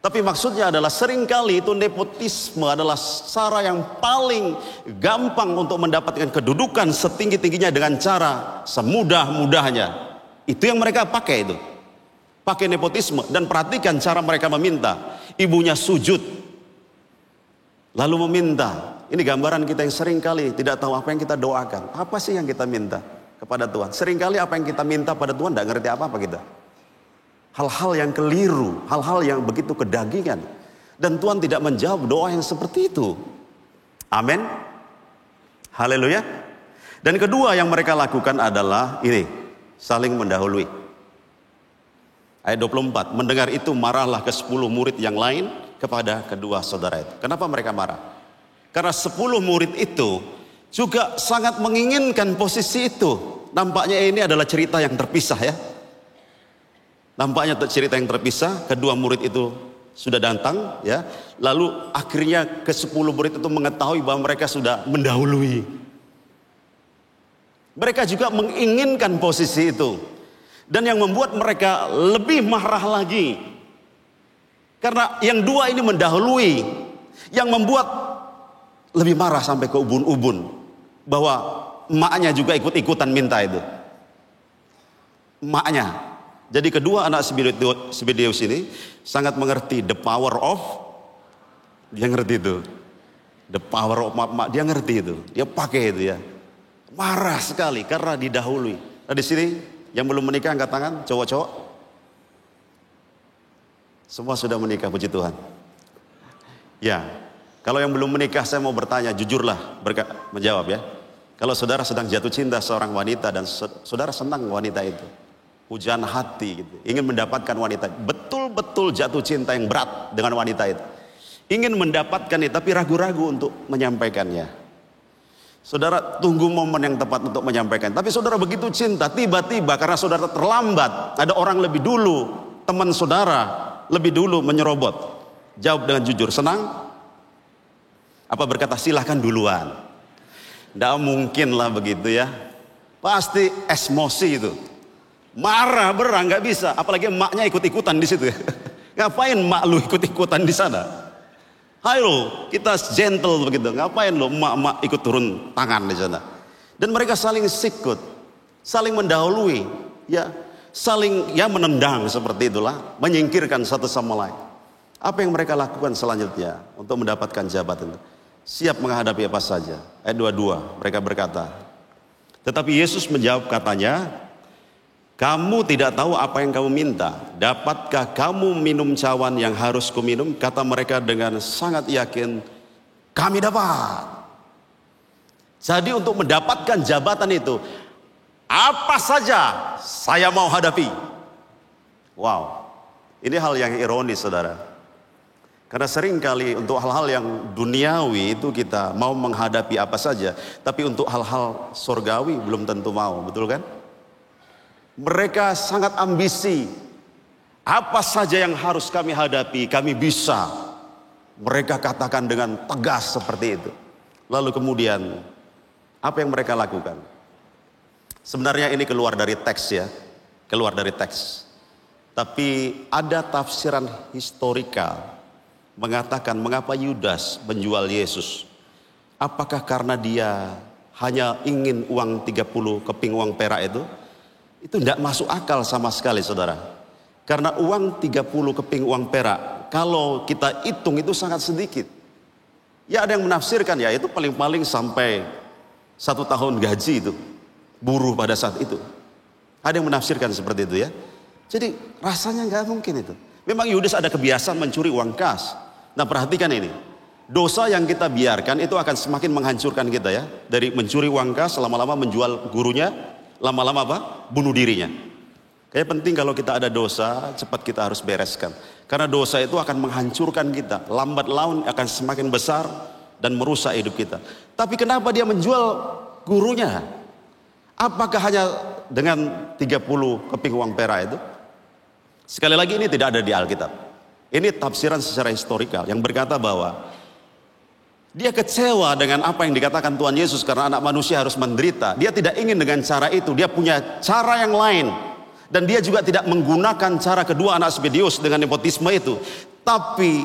Tapi maksudnya adalah seringkali itu nepotisme adalah cara yang paling gampang untuk mendapatkan kedudukan setinggi-tingginya dengan cara semudah-mudahnya. Itu yang mereka pakai itu. Pakai nepotisme. Dan perhatikan cara mereka meminta. Ibunya sujud. Lalu meminta. Ini gambaran kita yang seringkali tidak tahu apa yang kita doakan. Apa sih yang kita minta kepada Tuhan? Seringkali apa yang kita minta pada Tuhan tidak ngerti apa-apa kita. Hal-hal yang keliru, hal-hal yang begitu kedagingan. Dan Tuhan tidak menjawab doa yang seperti itu. Amin. Haleluya. Dan kedua yang mereka lakukan adalah ini, saling mendahului. Ayat 24, mendengar itu marahlah ke 10 murid yang lain kepada kedua saudara itu. Kenapa mereka marah? Karena 10 murid itu juga sangat menginginkan posisi itu. Nampaknya ini adalah cerita yang terpisah ya. Nampaknya cerita yang terpisah, kedua murid itu sudah datang ya. Lalu akhirnya ke 10 murid itu mengetahui bahwa mereka sudah mendahului. Mereka juga menginginkan posisi itu. Dan yang membuat mereka lebih marah lagi. Karena yang dua ini mendahului. Yang membuat lebih marah sampai ke ubun-ubun. Bahwa emaknya juga ikut-ikutan minta itu. Emaknya. Jadi kedua anak Zebedeus ini sangat mengerti the power of, dia ngerti itu. The power of, dia ngerti itu. Dia pakai itu ya. Marah sekali karena didahului. Nah di sini yang belum menikah angkat tangan, cowok-cowok. Semua sudah menikah, puji Tuhan. Ya, kalau yang belum menikah saya mau bertanya, jujurlah menjawab ya. Kalau saudara sedang jatuh cinta seorang wanita dan saudara senang wanita itu. Pujaan hati gitu. Ingin mendapatkan wanita, betul-betul jatuh cinta yang berat dengan wanita itu. Ingin mendapatkan itu tapi ragu-ragu untuk menyampaikannya. Saudara tunggu momen yang tepat untuk menyampaikan. Tapi saudara begitu cinta, tiba-tiba karena saudara terlambat, ada orang lebih dulu, teman saudara lebih dulu menyerobot. Jawab dengan jujur, senang? Apa berkata silahkan duluan? Tidak mungkin lah begitu ya. Pasti emosi itu. Marah berang nggak bisa, apalagi emaknya ikut-ikutan di situ. Ngapain emak lu ikut-ikutan di sana? Ayo kita gentle begitu. Ngapain lo emak-emak ikut turun tangan di sana? Dan mereka saling sikut, saling mendahului, ya, saling ya menendang seperti itulah, menyingkirkan satu sama lain. Apa yang mereka lakukan selanjutnya untuk mendapatkan jabatan? Siap menghadapi apa saja. Ayat 22 mereka berkata. Tetapi Yesus menjawab katanya, kamu tidak tahu apa yang kamu minta. Dapatkah kamu minum cawan yang harus kuminum? Kata mereka dengan sangat yakin, kami dapat. Jadi untuk mendapatkan jabatan itu, apa saja saya mau hadapi. Wow, ini hal yang ironis saudara. Karena seringkali untuk hal-hal yang duniawi itu kita mau menghadapi apa saja. Tapi untuk hal-hal surgawi belum tentu mau, betul kan? Mereka sangat ambisi. Apa saja yang harus kami hadapi, kami bisa. Mereka katakan dengan tegas seperti itu. Lalu kemudian, apa yang mereka lakukan? Sebenarnya ini keluar dari teks ya. Keluar dari teks. Tapi ada tafsiran historikal mengatakan mengapa Yudas menjual Yesus. Apakah karena dia hanya ingin uang 30 keping uang perak itu? Itu tidak masuk akal sama sekali saudara. Karena uang 30 keping uang perak, kalau kita hitung itu sangat sedikit. Ya ada yang menafsirkan ya itu paling-paling sampai 1 tahun gaji itu. Buruh pada saat itu. Ada yang menafsirkan seperti itu ya. Jadi rasanya nggak mungkin itu. Memang Yudas ada kebiasaan mencuri uang kas. Nah perhatikan ini. Dosa yang kita biarkan itu akan semakin menghancurkan kita ya. Dari mencuri uang kas, lama-lama menjual gurunya, lama-lama apa? Bunuh dirinya. Kayak penting kalau kita ada dosa, cepat kita harus bereskan. Karena dosa itu akan menghancurkan kita. Lambat laun akan semakin besar dan merusak hidup kita. Tapi kenapa dia menjual gurunya? Apakah hanya dengan 30 keping uang perak itu? Sekali lagi ini tidak ada di Alkitab. Ini tafsiran secara historikal yang berkata bahwa dia kecewa dengan apa yang dikatakan Tuhan Yesus karena anak manusia harus menderita. Dia tidak ingin dengan cara itu, dia punya cara yang lain. Dan dia juga tidak menggunakan cara kedua anak Zebedeus dengan nepotisme itu. Tapi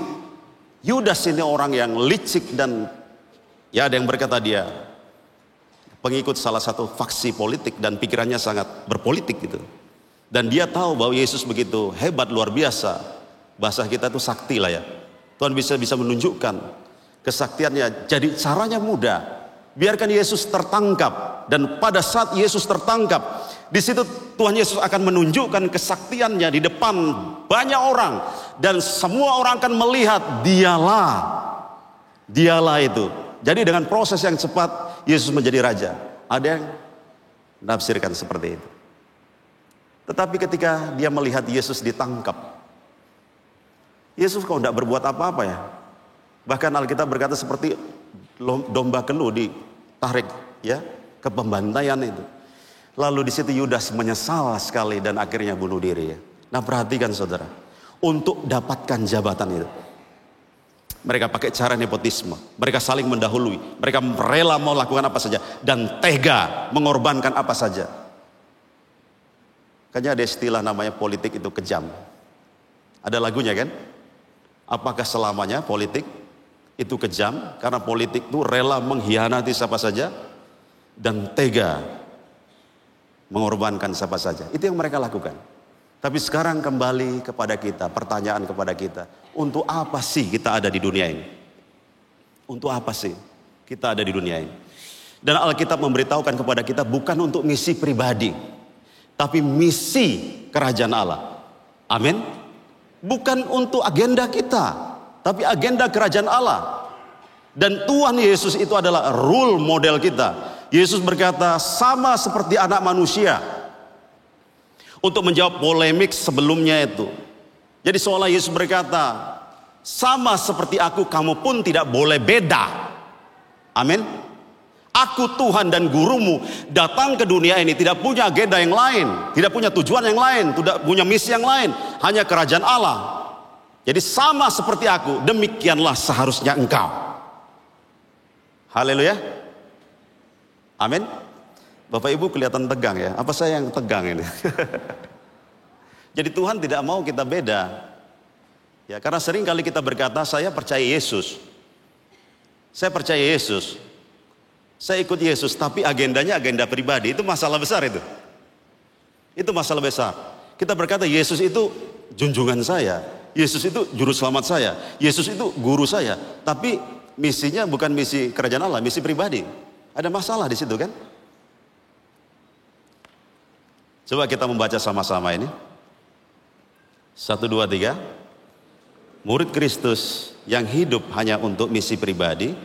Yudas ini orang yang licik dan ya ada yang berkata dia pengikut salah satu faksi politik dan pikirannya sangat berpolitik gitu. Dan dia tahu bahwa Yesus begitu hebat, luar biasa. Bahasa kita itu sakti lah ya. Tuhan bisa menunjukkan kesaktiannya. Jadi caranya mudah. Biarkan Yesus tertangkap. Dan pada saat Yesus tertangkap, di situ Tuhan Yesus akan menunjukkan kesaktiannya di depan banyak orang. Dan semua orang akan melihat dialah itu. Jadi dengan proses yang cepat Yesus menjadi raja. Ada yang menafsirkan seperti itu. Tetapi ketika dia melihat Yesus ditangkap, Yesus kok tidak berbuat apa-apa ya. Bahkan Alkitab berkata seperti domba kelu ditarik ya ke pembantaian itu. Lalu di situ Yudas menyesal sekali dan akhirnya bunuh diri ya. Nah perhatikan saudara, untuk dapatkan jabatan itu, mereka pakai cara nepotisme, mereka saling mendahului, mereka rela mau lakukan apa saja dan tega mengorbankan apa saja. Kayaknya ada istilah namanya politik itu kejam. Ada lagunya kan? Apakah selamanya politik itu kejam? Karena politik itu rela mengkhianati siapa saja dan tega mengorbankan siapa saja. Itu yang mereka lakukan. Tapi sekarang kembali kepada kita, pertanyaan kepada kita, untuk apa sih kita ada di dunia ini? Untuk apa sih kita ada di dunia ini? Dan Alkitab memberitahukan kepada kita bukan untuk misi pribadi, tapi misi kerajaan Allah. Amin. Bukan untuk agenda kita, tapi agenda kerajaan Allah. Dan Tuhan Yesus itu adalah role model kita. Yesus berkata sama seperti anak manusia. Untuk menjawab polemik sebelumnya itu. Jadi seolah Yesus berkata, sama seperti aku kamu pun tidak boleh beda. Amin. Aku Tuhan dan gurumu datang ke dunia ini tidak punya agenda yang lain, tidak punya tujuan yang lain, tidak punya misi yang lain, hanya kerajaan Allah. Jadi sama seperti aku, demikianlah seharusnya engkau. Haleluya. Amin. Bapak Ibu kelihatan tegang ya. Apa saya yang tegang ini? Jadi Tuhan tidak mau kita beda. Ya, karena sering kali kita berkata saya percaya Yesus. Saya percaya Yesus. Saya ikut Yesus, tapi agendanya agenda pribadi. Itu masalah besar itu. Itu masalah besar. Kita berkata Yesus itu junjungan saya. Yesus itu juru selamat saya. Yesus itu guru saya. Tapi misinya bukan misi kerajaan Allah, misi pribadi. Ada masalah di situ kan? Coba kita membaca sama-sama ini. 1, 2, 3. Murid Kristus yang hidup hanya untuk misi pribadi,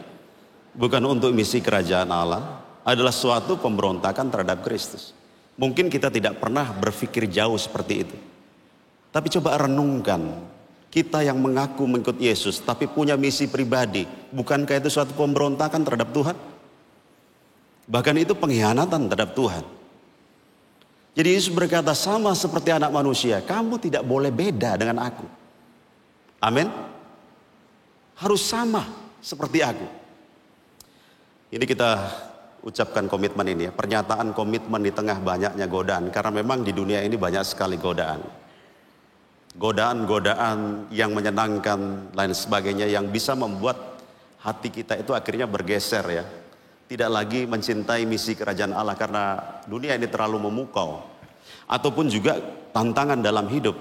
bukan untuk misi kerajaan Allah, adalah suatu pemberontakan terhadap Kristus. Mungkin kita tidak pernah berpikir jauh seperti itu. Tapi coba renungkan, kita yang mengaku mengikut Yesus tapi punya misi pribadi, bukankah itu suatu pemberontakan terhadap Tuhan? Bahkan itu pengkhianatan terhadap Tuhan. Jadi Yesus berkata sama seperti anak manusia, kamu tidak boleh beda dengan aku. Amin. Harus sama seperti aku. Ini kita ucapkan komitmen ini ya, pernyataan komitmen di tengah banyaknya godaan. Karena memang di dunia ini banyak sekali godaan. Godaan-godaan yang menyenangkan, lain sebagainya yang bisa membuat hati kita itu akhirnya bergeser ya. Tidak lagi mencintai misi kerajaan Allah karena dunia ini terlalu memukau. Ataupun juga tantangan dalam hidup.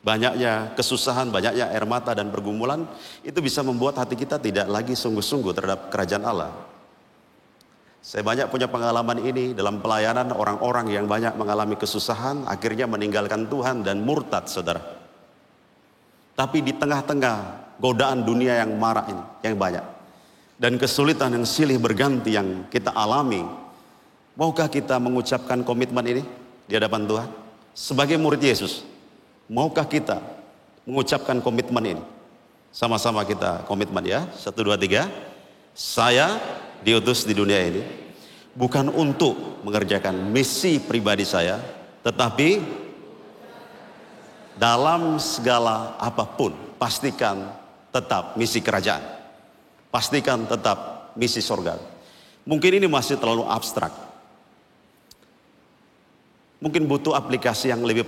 Banyaknya kesusahan, banyaknya air mata dan pergumulan, itu bisa membuat hati kita tidak lagi sungguh-sungguh terhadap kerajaan Allah. Saya banyak punya pengalaman ini dalam pelayanan, orang-orang yang banyak mengalami kesusahan, akhirnya meninggalkan Tuhan dan murtad, saudara. Tapi di tengah-tengah godaan dunia yang marak ini, yang banyak, dan kesulitan yang silih berganti yang kita alami, maukah kita mengucapkan komitmen ini di hadapan Tuhan? Sebagai murid Yesus, maukah kita mengucapkan komitmen ini? Sama-sama kita komitmen ya. 1, 2, 3. Saya diutus di dunia ini bukan untuk mengerjakan misi pribadi saya, tetapi dalam segala apapun pastikan tetap misi kerajaan. Pastikan tetap misi surga. Mungkin ini masih terlalu abstrak. Mungkin butuh aplikasi yang lebih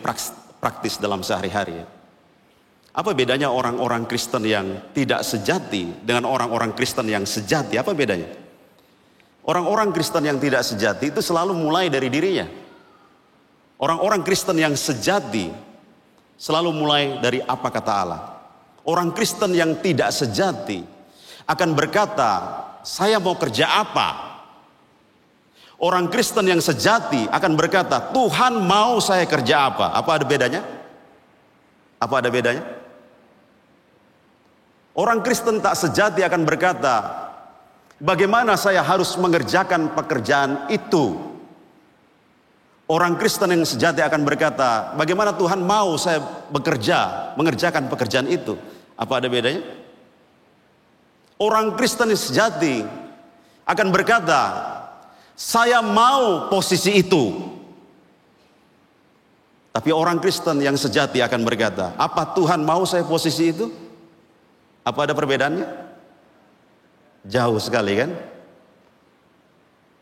praktis dalam sehari-hari. Apa bedanya orang-orang Kristen yang tidak sejati dengan orang-orang Kristen yang sejati? Apa bedanya? Orang-orang Kristen yang tidak sejati itu selalu mulai dari dirinya. Orang-orang Kristen yang sejati selalu mulai dari apa kata Allah. Orang Kristen yang tidak sejati akan berkata, saya mau kerja apa? Orang Kristen yang sejati akan berkata, Tuhan mau saya kerja apa? Apa ada bedanya? Apa ada bedanya? Orang Kristen tak sejati akan berkata, bagaimana saya harus mengerjakan pekerjaan itu? Orang Kristen yang sejati akan berkata, bagaimana Tuhan mau saya bekerja, mengerjakan pekerjaan itu? Apa ada bedanya? Orang Kristen yang sejati akan berkata, saya mau posisi itu. Tapi orang Kristen yang sejati akan berkata, apa Tuhan mau saya posisi itu? Apa ada perbedaannya? Jauh sekali kan?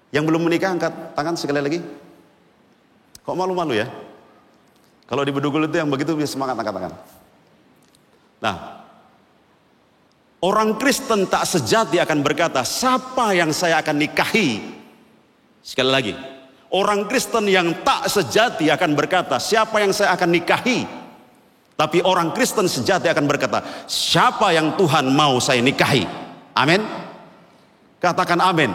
Yang belum menikah angkat tangan sekali lagi. Kok malu-malu ya? Kalau di Bedugul itu yang begitu semangat angkat tangan. Nah, orang Kristen tak sejati akan berkata, siapa yang saya akan nikahi? Sekali lagi, orang Kristen yang tak sejati akan berkata, siapa yang saya akan nikahi? Tapi orang Kristen sejati akan berkata, siapa yang Tuhan mau saya nikahi? Amin. Katakan amin.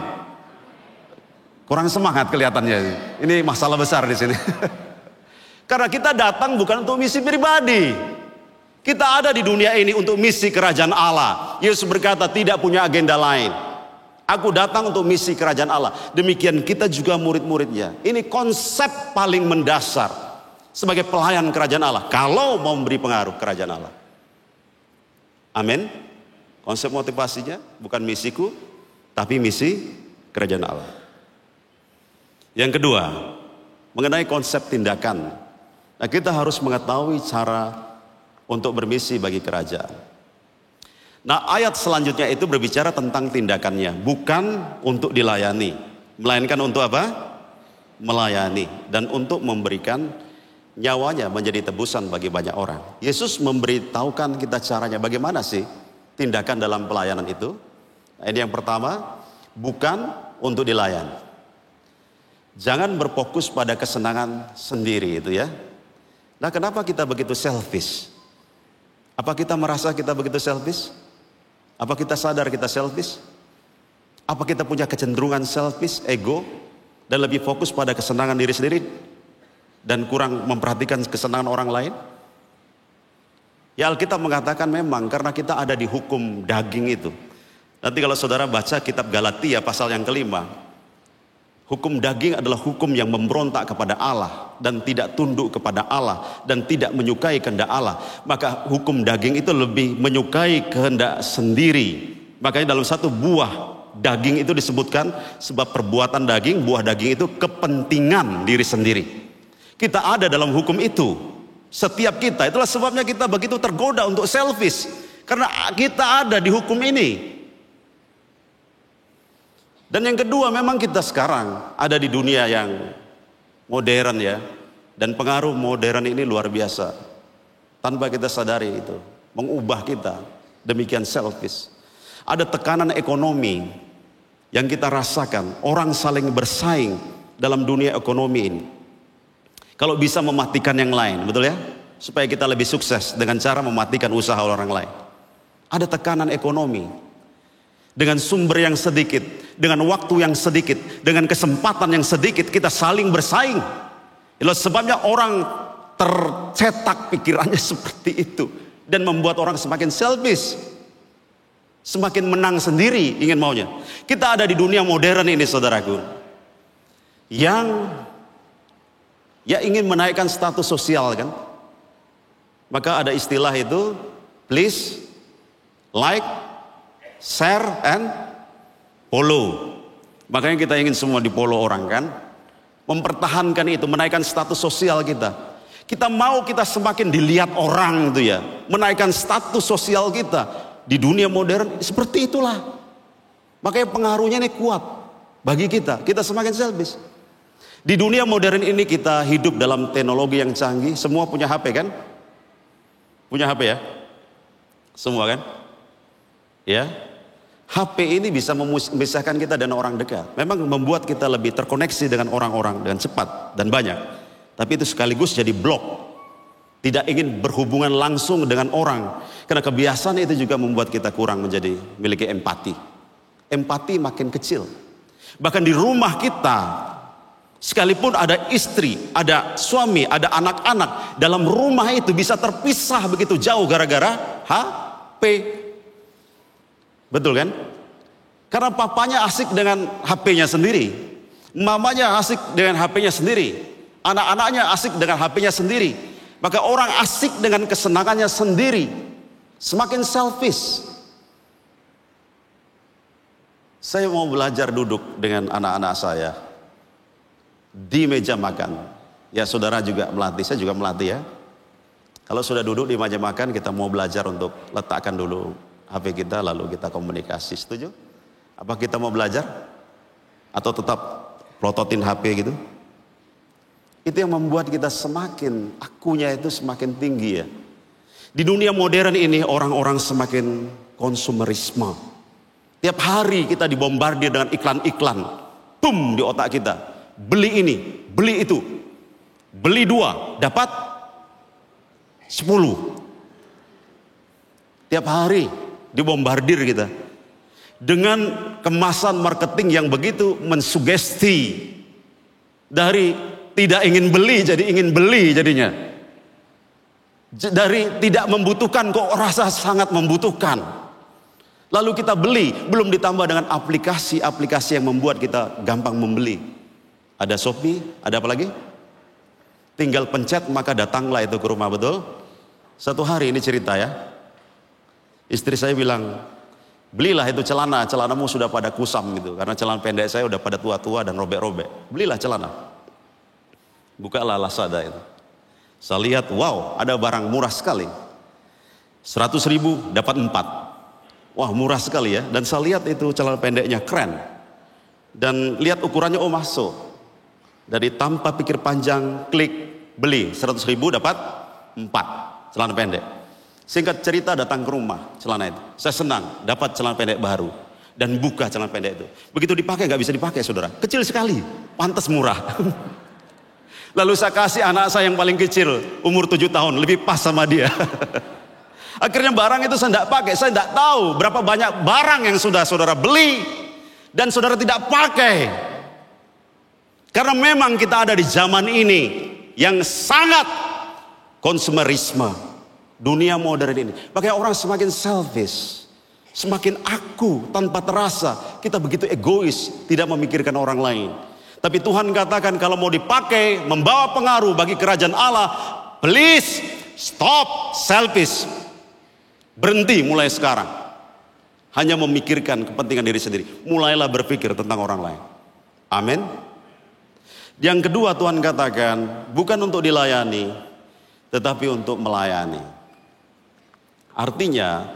Kurang semangat kelihatannya. Ini masalah besar di sini. Karena kita datang bukan untuk misi pribadi. Kita ada di dunia ini untuk misi kerajaan Allah. Yesus berkata tidak punya agenda lain. Aku datang untuk misi kerajaan Allah. Demikian kita juga murid-muridnya. Ini konsep paling mendasar sebagai pelayan kerajaan Allah. Kalau mau memberi pengaruh kerajaan Allah. Amin. Konsep motivasinya bukan misiku, tapi misi kerajaan Allah. Yang kedua, mengenai konsep tindakan. Nah, kita harus mengetahui cara untuk bermisi bagi kerajaan. Nah, ayat selanjutnya itu berbicara tentang tindakannya, bukan untuk dilayani, melainkan untuk apa? Melayani dan untuk memberikan nyawanya menjadi tebusan bagi banyak orang. Yesus memberitahukan kita caranya bagaimana sih tindakan dalam pelayanan itu. Nah, ini yang pertama, bukan untuk dilayani. Jangan berfokus pada kesenangan sendiri itu ya. Nah, kenapa kita begitu selfish? Apa kita merasa kita begitu selfish? Apa kita sadar kita selfish? Apa kita punya kecenderungan selfish, ego, dan lebih fokus pada kesenangan diri sendiri dan kurang memperhatikan kesenangan orang lain? Ya, Alkitab mengatakan memang karena kita ada di hukum daging itu. Nanti kalau saudara baca kitab Galatia pasal yang kelima, hukum daging adalah hukum yang memberontak kepada Allah dan tidak tunduk kepada Allah dan tidak menyukai kehendak Allah. Maka hukum daging itu lebih menyukai kehendak sendiri. Makanya dalam satu buah daging itu disebutkan sebab perbuatan daging, buah daging itu kepentingan diri sendiri. Kita ada dalam hukum itu. Setiap kita, itulah sebabnya kita begitu tergoda untuk selfish. Karena kita ada di hukum ini. Dan yang kedua, memang kita sekarang ada di dunia yang modern ya. Dan pengaruh modern ini luar biasa. Tanpa kita sadari itu. Mengubah kita. Demikian selfish. Ada tekanan ekonomi yang kita rasakan. Orang saling bersaing dalam dunia ekonomi ini. Kalau bisa mematikan yang lain, betul ya? Supaya kita lebih sukses dengan cara mematikan usaha orang lain. Ada tekanan ekonomi. Dengan sumber yang sedikit, dengan waktu yang sedikit, dengan kesempatan yang sedikit, kita saling bersaing. Itulah sebabnya orang tercetak pikirannya seperti itu. Dan membuat orang semakin selfish. Semakin menang sendiri ingin maunya. Kita ada di dunia modern ini saudaraku. Yang ya ingin menaikkan status sosial kan. Maka ada istilah itu, please, like, share, and follow. Makanya kita ingin semua di-follow orang kan. Mempertahankan itu, menaikkan status sosial kita. Kita mau kita semakin dilihat orang itu ya. Menaikkan status sosial kita. Di dunia modern seperti itulah. Makanya pengaruhnya ini kuat bagi kita. Kita semakin selfish. Di dunia modern ini kita hidup dalam teknologi yang canggih. Semua punya HP kan? Punya HP ya? Semua kan? Ya. HP ini bisa memisahkan kita dengan orang dekat. Memang membuat kita lebih terkoneksi dengan orang-orang dengan cepat dan banyak. Tapi itu sekaligus jadi blok. Tidak ingin berhubungan langsung dengan orang. Karena kebiasaan itu juga membuat kita kurang memiliki empati. Empati makin kecil. Bahkan di rumah kita, sekalipun ada istri, ada suami, ada anak-anak, dalam rumah itu bisa terpisah begitu jauh gara-gara HP. Betul kan? Karena papanya asik dengan HP-nya sendiri, mamanya asik dengan HP-nya sendiri, anak-anaknya asik dengan HP-nya sendiri. Maka orang asik dengan kesenangannya sendiri, semakin selfish. Saya mau belajar duduk dengan anak-anak saya di meja makan. Ya saudara juga melatih, saya juga melatih ya. Kalau sudah duduk di meja makan, kita mau belajar untuk letakkan dulu HP kita, lalu kita komunikasi. Setuju? Apa kita mau belajar? Atau tetap plototin HP gitu? Itu yang membuat kita semakin, akunya itu semakin tinggi ya. Di dunia modern ini orang-orang semakin konsumerisme. Tiap hari kita dibombardir dengan iklan-iklan. Boom di otak kita. Beli ini, beli itu. Beli 2, dapat 10. Tiap hari dibombardir kita dengan kemasan marketing yang begitu mensugesti. Dari tidak ingin beli jadi ingin beli jadinya. Dari tidak membutuhkan kok rasa sangat membutuhkan. Lalu kita beli, belum ditambah dengan aplikasi-aplikasi yang membuat kita gampang membeli. Ada Shopee, ada apa lagi? Tinggal pencet maka datanglah itu ke rumah, betul? Satu hari ini cerita ya. Istri saya bilang, belilah itu celanamu sudah pada kusam gitu. Karena celana pendek saya udah pada tua-tua dan robek-robek. Belilah celana. Bukalah Lazada itu. Saya lihat, wow, ada barang murah sekali. 100.000 dapat 4. Wah, murah sekali ya. Dan saya lihat itu celana pendeknya keren. Dan lihat ukurannya, oh masuk. Dari tanpa pikir panjang, klik, beli. 100.000 dapat 4 celana pendek. Singkat cerita datang ke rumah celana itu. Saya senang dapat celana pendek baru. Dan buka celana pendek itu. Begitu dipakai gak bisa dipakai saudara. Kecil sekali, pantas murah. Lalu saya kasih anak saya yang paling kecil, umur 7 tahun, lebih pas sama dia. Akhirnya barang itu saya tidak pakai. Saya tidak tahu berapa banyak barang yang sudah saudara beli dan saudara tidak pakai. Karena memang kita ada di zaman ini yang sangat konsumerisme. Dunia modern ini. Makanya orang semakin selfish. Semakin aku tanpa terasa. Kita begitu egois. Tidak memikirkan orang lain. Tapi Tuhan katakan kalau mau dipakai. Membawa pengaruh bagi kerajaan Allah. Please stop selfish. Berhenti mulai sekarang. Hanya memikirkan kepentingan diri sendiri. Mulailah berpikir tentang orang lain. Amin. Yang kedua Tuhan katakan. Bukan untuk dilayani. Tetapi untuk melayani. Artinya,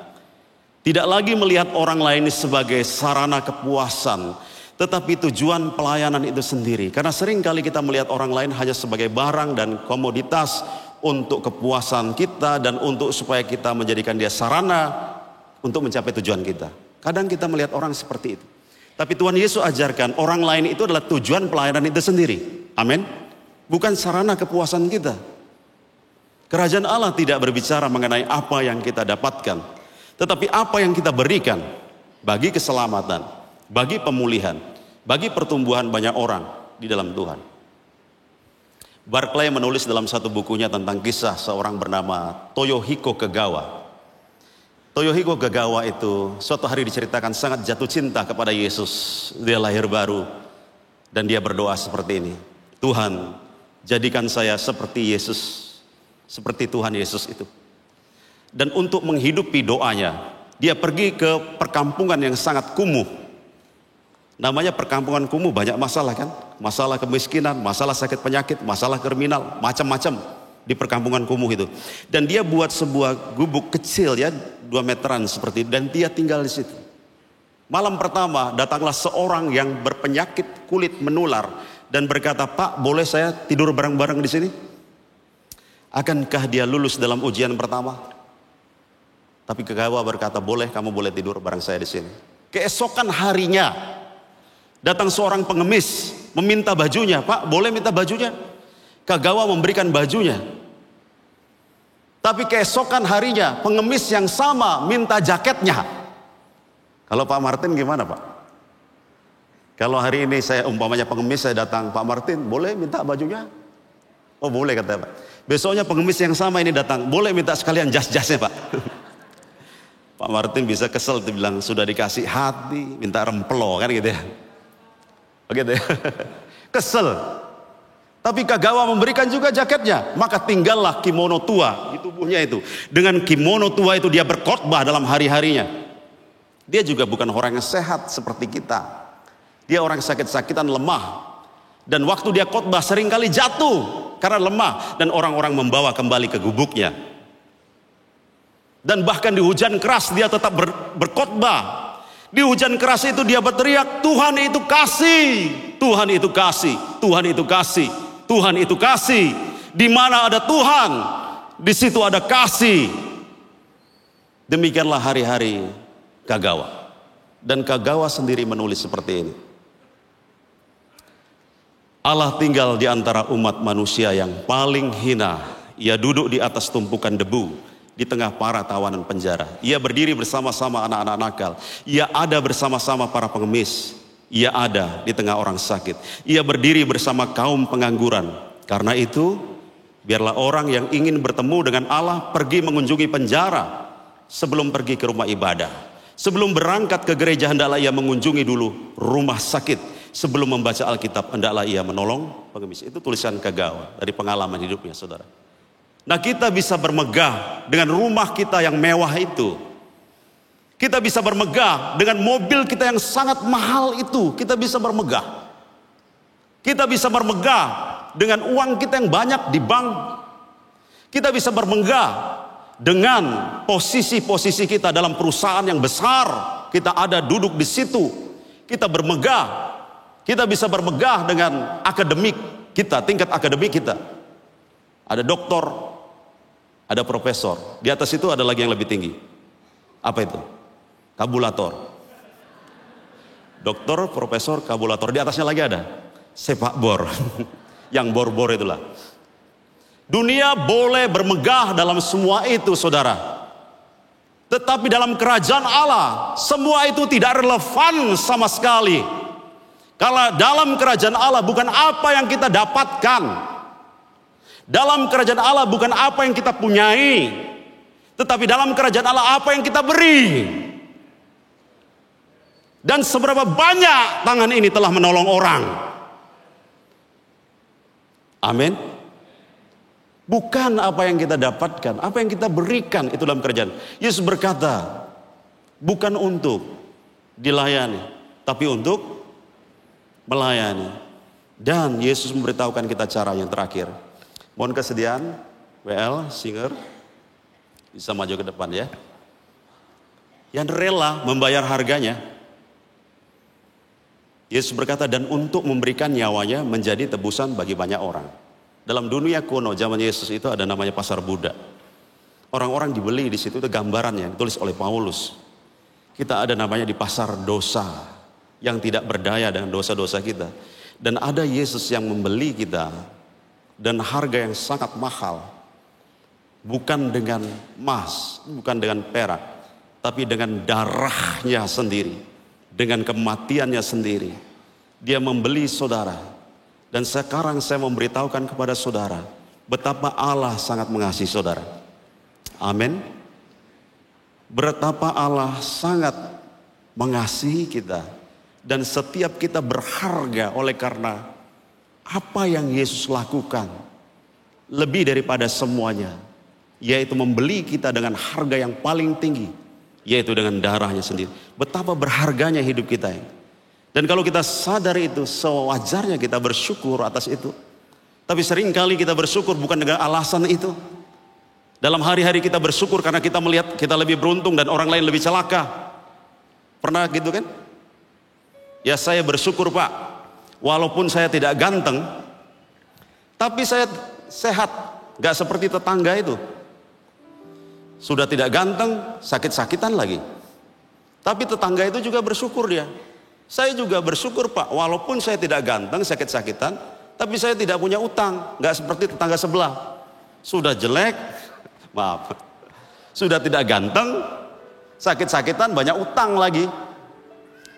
tidak lagi melihat orang lain sebagai sarana kepuasan, tetapi tujuan pelayanan itu sendiri. Karena sering kali kita melihat orang lain hanya sebagai barang dan komoditas untuk kepuasan kita dan untuk supaya kita menjadikan dia sarana untuk mencapai tujuan kita. Kadang kita melihat orang seperti itu. Tapi Tuhan Yesus ajarkan orang lain itu adalah tujuan pelayanan itu sendiri. Amin. Bukan sarana kepuasan kita. Kerajaan Allah tidak berbicara mengenai apa yang kita dapatkan, tetapi apa yang kita berikan bagi keselamatan, bagi pemulihan, bagi pertumbuhan banyak orang di dalam Tuhan. Barclay menulis dalam satu bukunya tentang kisah seorang bernama Toyohiko Kagawa. Toyohiko Kagawa itu suatu hari diceritakan sangat jatuh cinta kepada Yesus. Dia lahir baru dan dia berdoa seperti ini. Tuhan, jadikan saya seperti Yesus. Seperti Tuhan Yesus itu. Dan untuk menghidupi doanya, dia pergi ke perkampungan yang sangat kumuh. Namanya perkampungan kumuh, banyak masalah kan? Masalah kemiskinan, masalah sakit penyakit, masalah kriminal, macam-macam di perkampungan kumuh itu. Dan dia buat sebuah gubuk kecil ya, 2 meteran seperti itu, dan dia tinggal di situ. Malam pertama datanglah seorang yang berpenyakit kulit menular dan berkata, "Pak, boleh saya tidur bareng-bareng di sini?" Akankah dia lulus dalam ujian pertama? Tapi Kagawa berkata, "Boleh, kamu boleh tidur bareng saya di sini." Keesokan harinya datang seorang pengemis meminta bajunya. "Pak, boleh minta bajunya?" Kagawa memberikan bajunya. Tapi keesokan harinya pengemis yang sama minta jaketnya. Kalau Pak Martin gimana, Pak? Kalau hari ini saya umpamanya pengemis, saya datang, "Pak Martin, boleh minta bajunya?" "Oh, boleh," katanya, Pak. Besoknya pengemis yang sama ini datang, "Boleh minta sekalian jas-jasnya, Pak?" Pak Martin bisa kesel, dia bilang, "Sudah dikasih hati, minta rempelo," kan gitu ya. Begitu ya. Kesel. Tapi Kagawa memberikan juga jaketnya. Maka tinggallah kimono tua di tubuhnya itu. Dengan kimono tua itu dia berkhotbah dalam hari-harinya. Dia juga bukan orang yang sehat seperti kita. Dia orang sakit-sakitan, lemah. Dan waktu dia khotbah seringkali jatuh karena lemah. Dan orang-orang membawa kembali ke gubuknya. Dan bahkan di hujan keras dia tetap berkhotbah. Di hujan keras itu dia berteriak, "Tuhan itu kasih, Tuhan itu kasih, Tuhan itu kasih, Tuhan itu kasih. Di mana ada Tuhan, di situ ada kasih." Demikianlah hari-hari Kagawa. Dan Kagawa sendiri menulis seperti ini. Allah tinggal di antara umat manusia yang paling hina. Ia duduk di atas tumpukan debu di tengah para tawanan penjara. Ia berdiri bersama-sama anak-anak nakal. Ia ada bersama-sama para pengemis. Ia ada di tengah orang sakit. Ia berdiri bersama kaum pengangguran. Karena itu, biarlah orang yang ingin bertemu dengan Allah pergi mengunjungi penjara sebelum pergi ke rumah ibadah. Sebelum berangkat ke gereja, hendaklah ia mengunjungi dulu rumah sakit. Sebelum membaca Alkitab, hendaklah ia menolong pengemis. Itu tulisan Kagawa dari pengalaman hidupnya, saudara. Nah, kita bisa bermegah dengan rumah kita yang mewah itu. Kita bisa bermegah dengan mobil kita yang sangat mahal itu. Kita bisa bermegah. Kita bisa bermegah dengan uang kita yang banyak di bank. Kita bisa bermegah dengan posisi-posisi kita dalam perusahaan yang besar. Kita ada duduk di situ. Kita bermegah. Kita bisa bermegah dengan akademik kita, tingkat akademik kita. Ada doktor, ada profesor. Di atas itu ada lagi yang lebih tinggi. Apa itu? Kabulator. Doktor, profesor, kabulator. Di atasnya lagi ada sepak bor. Yang bor-bor itulah. Dunia boleh bermegah dalam semua itu, saudara. Tetapi dalam kerajaan Allah, semua itu tidak relevan sama sekali. Kalau dalam kerajaan Allah bukan apa yang kita dapatkan. Dalam kerajaan Allah bukan apa yang kita punyai. Tetapi dalam kerajaan Allah apa yang kita beri. Dan seberapa banyak tangan ini telah menolong orang. Amin. Bukan apa yang kita dapatkan, apa yang kita berikan itu dalam kerajaan. Yesus berkata, bukan untuk dilayani, tapi untuk melayani. Dan Yesus memberitahukan kita cara yang terakhir. Mohon kesediaan, WL, singer, bisa maju ke depan ya. Yang rela membayar harganya. Yesus berkata, dan untuk memberikan nyawanya menjadi tebusan bagi banyak orang. Dalam dunia kuno, zaman Yesus itu ada namanya pasar Buddha. Orang-orang dibeli di situ, itu gambarannya ditulis oleh Paulus. Kita ada namanya di pasar dosa. Yang tidak berdaya dengan dosa-dosa kita. Dan ada Yesus yang membeli kita. Dan harga yang sangat mahal. Bukan dengan emas, bukan dengan perak. Tapi dengan darahnya sendiri. Dengan kematiannya sendiri. Dia membeli saudara. Dan sekarang saya memberitahukan kepada saudara. Betapa Allah sangat mengasihi saudara. Amin. Betapa Allah sangat mengasihi kita. Dan setiap kita berharga oleh karena apa yang Yesus lakukan. Lebih daripada semuanya. Yaitu membeli kita dengan harga yang paling tinggi. Yaitu dengan darahnya sendiri. Betapa berharganya hidup kita. Dan kalau kita sadar itu, sewajarnya kita bersyukur atas itu. Tapi seringkali kita bersyukur bukan dengan alasan itu. Dalam hari-hari kita bersyukur karena kita melihat kita lebih beruntung dan orang lain lebih celaka. Pernah gitu kan? Ya saya bersyukur Pak, walaupun saya tidak ganteng, tapi saya sehat, gak seperti tetangga itu. Sudah tidak ganteng, sakit-sakitan lagi. Tapi tetangga itu juga bersyukur dia. Saya juga bersyukur Pak, walaupun saya tidak ganteng, sakit-sakitan, tapi saya tidak punya utang, gak seperti tetangga sebelah. Sudah jelek, maaf, sudah tidak ganteng, sakit-sakitan, banyak utang lagi.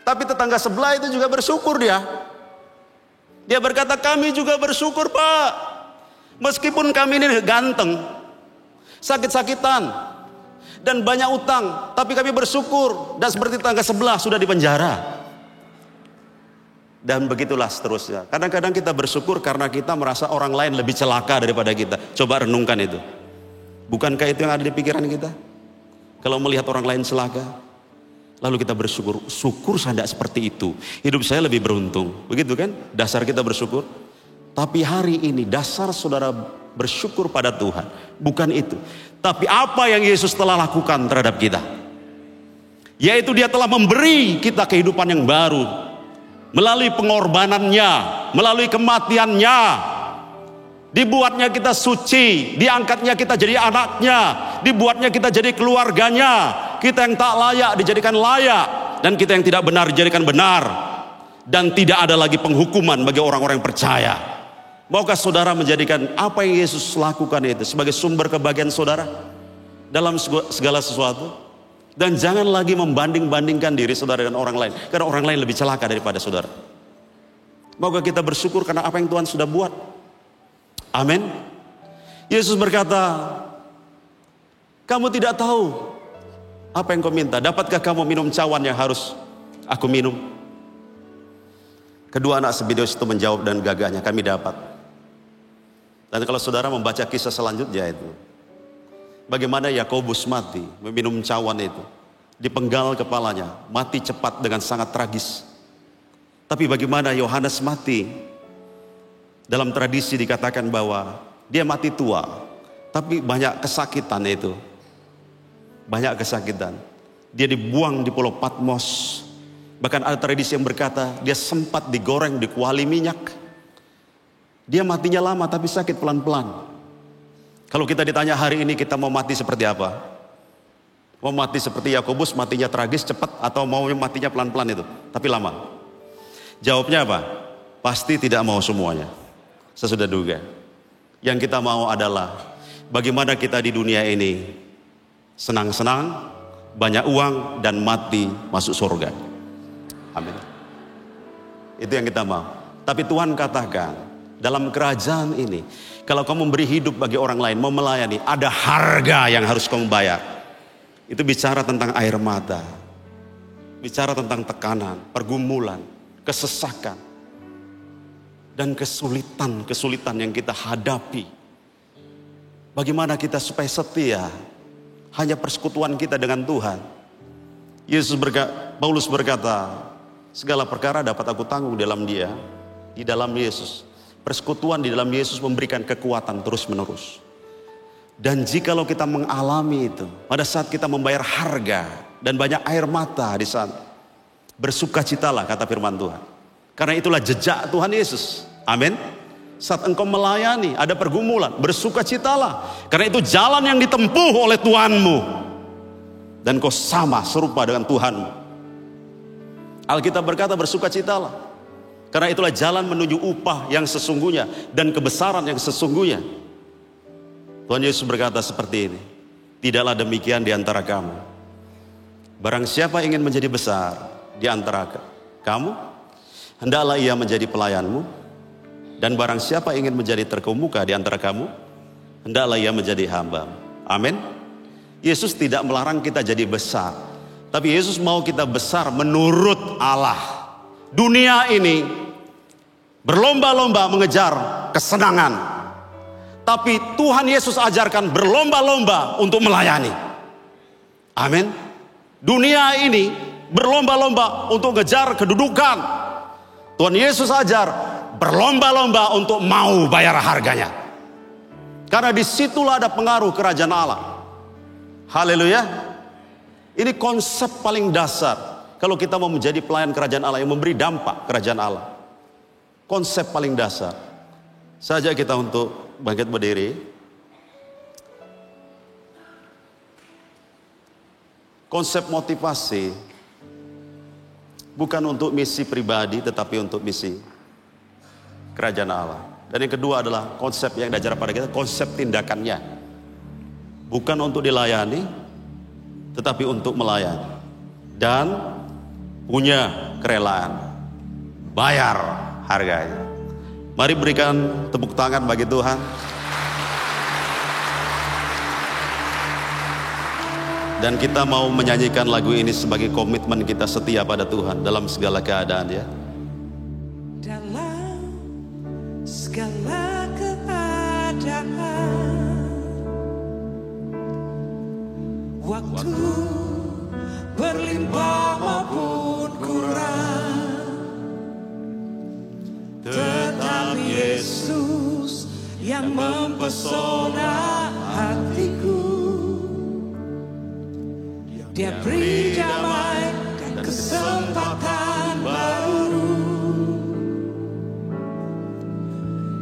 Tapi tetangga sebelah itu juga bersyukur dia. Dia berkata, kami juga bersyukur Pak. Meskipun kami ini ganteng, sakit-sakitan, dan banyak utang, tapi kami bersyukur. Dan seperti tetangga sebelah sudah dipenjara. Dan begitulah seterusnya. Kadang-kadang kita bersyukur karena kita merasa orang lain lebih celaka daripada kita. Coba renungkan itu. Bukankah itu yang ada di pikiran kita? Kalau melihat orang lain celaka, lalu kita bersyukur, syukur saya tidak seperti itu. Hidup saya lebih beruntung. Begitu kan? Dasar kita bersyukur. Tapi hari ini dasar saudara bersyukur pada Tuhan. Bukan itu. Tapi apa yang Yesus telah lakukan terhadap kita. Yaitu dia telah memberi kita kehidupan yang baru. Melalui pengorbanannya. Melalui kematiannya. Dibuatnya kita suci. Diangkatnya kita jadi anaknya. Dibuatnya kita jadi keluarganya. Kita yang tak layak dijadikan layak. Dan kita yang tidak benar dijadikan benar. Dan tidak ada lagi penghukuman bagi orang-orang yang percaya. Maukah saudara menjadikan apa yang Yesus lakukan itu sebagai sumber kebahagiaan saudara dalam segala sesuatu? Dan jangan lagi membanding-bandingkan diri saudara dengan orang lain. Karena orang lain lebih celaka daripada saudara. Maukah kita bersyukur karena apa yang Tuhan sudah buat? Amin. Yesus berkata, kamu tidak tahu apa yang kau minta. Dapatkah kamu minum cawan yang harus aku minum? Kedua anak Zebedeus itu menjawab dan gagahnya, kami dapat. Dan kalau saudara membaca kisah selanjutnya itu, bagaimana Yakobus mati meminum cawan itu, dipenggal kepalanya, mati cepat dengan sangat tragis. Tapi bagaimana Yohanes mati? Dalam tradisi dikatakan bahwa dia mati tua, tapi banyak kesakitan itu. Banyak kesakitan. Dia dibuang di Pulau Patmos. Bahkan ada tradisi yang berkata dia sempat digoreng di kuali minyak. Dia matinya lama tapi sakit pelan-pelan. Kalau kita ditanya hari ini kita mau mati seperti apa? Mau mati seperti Yakobus, matinya tragis cepat, atau mau matinya pelan-pelan itu tapi lama? Jawabnya apa? Pasti tidak mau semuanya. Saya sudah duga. Yang kita mau adalah bagaimana kita di dunia ini senang-senang, banyak uang, dan mati masuk surga. Amin. Itu yang kita mau. Tapi Tuhan katakan, dalam kerajaan ini, kalau kamu memberi hidup bagi orang lain, mau melayani, ada harga yang harus kamu bayar. Itu bicara tentang air mata. Bicara tentang tekanan, pergumulan, kesesakan, dan kesulitan yang kita hadapi. Bagaimana kita supaya setia? Hanya persekutuan kita dengan Tuhan. Paulus berkata, segala perkara dapat aku tanggung dalam Dia, di dalam Yesus. Persekutuan di dalam Yesus memberikan kekuatan terus menerus. Dan jikalau kita mengalami itu, pada saat kita membayar harga dan banyak air mata di sana, bersukacitalah kata firman Tuhan. Karena itulah jejak Tuhan Yesus. Amin. Saat engkau melayani ada pergumulan, bersukacitalah. Karena itu jalan yang ditempuh oleh Tuhanmu. Dan kau sama serupa dengan Tuhanmu. Alkitab berkata bersukacitalah. Karena itulah jalan menuju upah yang sesungguhnya dan kebesaran yang sesungguhnya. Tuhan Yesus berkata seperti ini, tidaklah demikian di antara kamu. Barang siapa ingin menjadi besar di antara kamu, hendaklah ia menjadi pelayanmu. Dan barang siapa ingin menjadi terkemuka di antara kamu, hendaklah ia menjadi hamba. Amin. Yesus tidak melarang kita jadi besar, tapi Yesus mau kita besar menurut Allah. Dunia ini berlomba-lomba mengejar kesenangan, tapi Tuhan Yesus ajarkan berlomba-lomba untuk melayani. Amin. Dunia ini berlomba-lomba untuk mengejar kedudukan, Tuhan Yesus ajar berlomba-lomba untuk mau bayar harganya. Karena disitulah ada pengaruh kerajaan Allah. Haleluya. Ini konsep paling dasar kalau kita mau menjadi pelayan kerajaan Allah yang memberi dampak kerajaan Allah. Konsep paling dasar. Saja kita untuk bangkit berdiri. Konsep motivasi bukan untuk misi pribadi tetapi untuk misi kerajaan Allah. Dan yang kedua adalah konsep yang diajar pada kita, konsep tindakannya. Bukan untuk dilayani tetapi untuk melayani. Dan punya kerelaan bayar harganya. Mari berikan tepuk tangan bagi Tuhan. Dan kita mau menyanyikan lagu ini sebagai komitmen kita setia pada Tuhan dalam segala keadaan ya. Dalam segala keadaan, waktu berlimpah maupun kurang, tetap Yesus yang mempesona hatiku. Dia beri damai dan kesempatan baru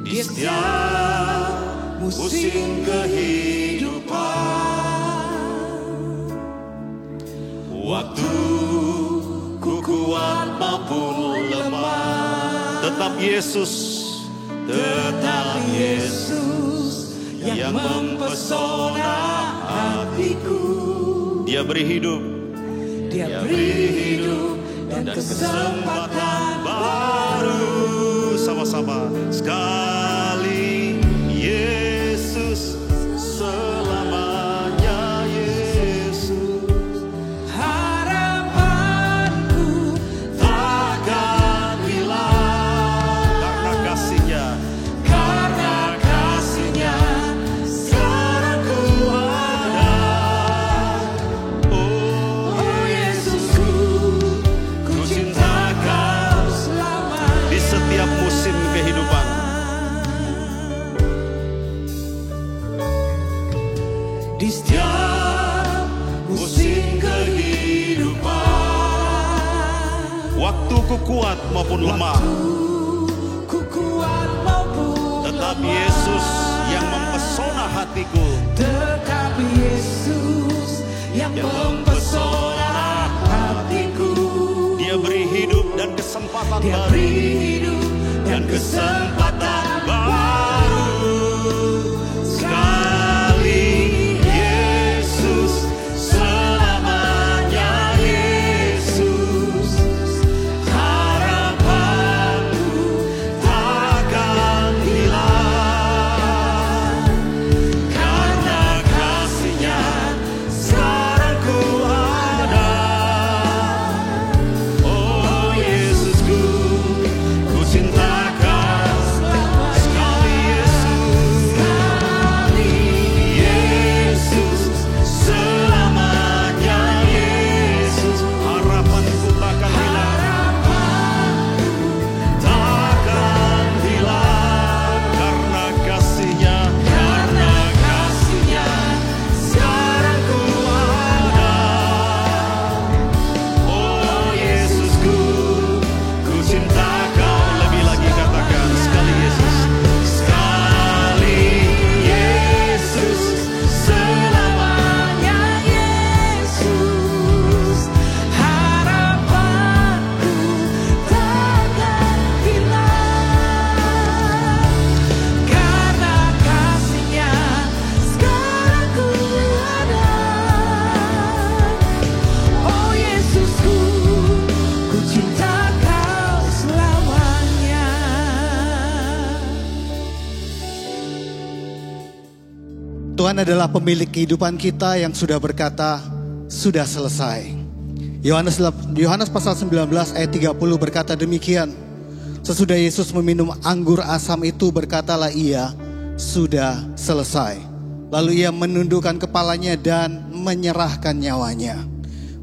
di setiap musim kehidupan. Waktu ku kuat maupun lemah, Tetap Yesus yang mempesona hatiku. Dia beri hidup. Dia beri hidup dan kesempatan Baru sama-sama sekali Yesus selamanya Yesus. Harapanku takkan hilang Karena kasih-Nya sekarang ku ada. Oh Yesusku, ku cinta Kau selamanya. di setiap musim kehidupan. Di setiap musim kehidupan, Waktuku kuat maupun lemah, ku kuat maupun tetap lemah, Yesus yang mempesona hatiku. tetap Yesus yang mempesona hatiku. Dia beri hidup dan kesempatan Dia baru. beri hidup dan kesempatan baru. Sekali Yesus, selamanya Yesus. Harapanku takkan hilang karena kasih-Nya sekarang ku ada. Oh Yesusku, ku cinta Kau sekali Yesus, selamanya Yesus. Harapanku takkan hilang, Takkan hilang karena kasih-Nya. karena kasih-Nya sekarang ku ada. Oh Yesusku, ku cinta Kau. Lebih lagi katakan sekali Yesus. Sekali Yesus, selamanya Yesus. Harapanku takkan hilang karena kasih-Nya sekarang ku ada. Oh Yesusku, ku cinta Kau selamanya. Tuhan adalah pemilik kehidupan kita yang sudah berkata, sudah selesai. Yohanes pasal 19 ayat 30 berkata demikian. Sesudah Yesus meminum anggur asam itu berkatalah ia, sudah selesai. Lalu ia menundukkan kepalanya dan menyerahkan nyawanya.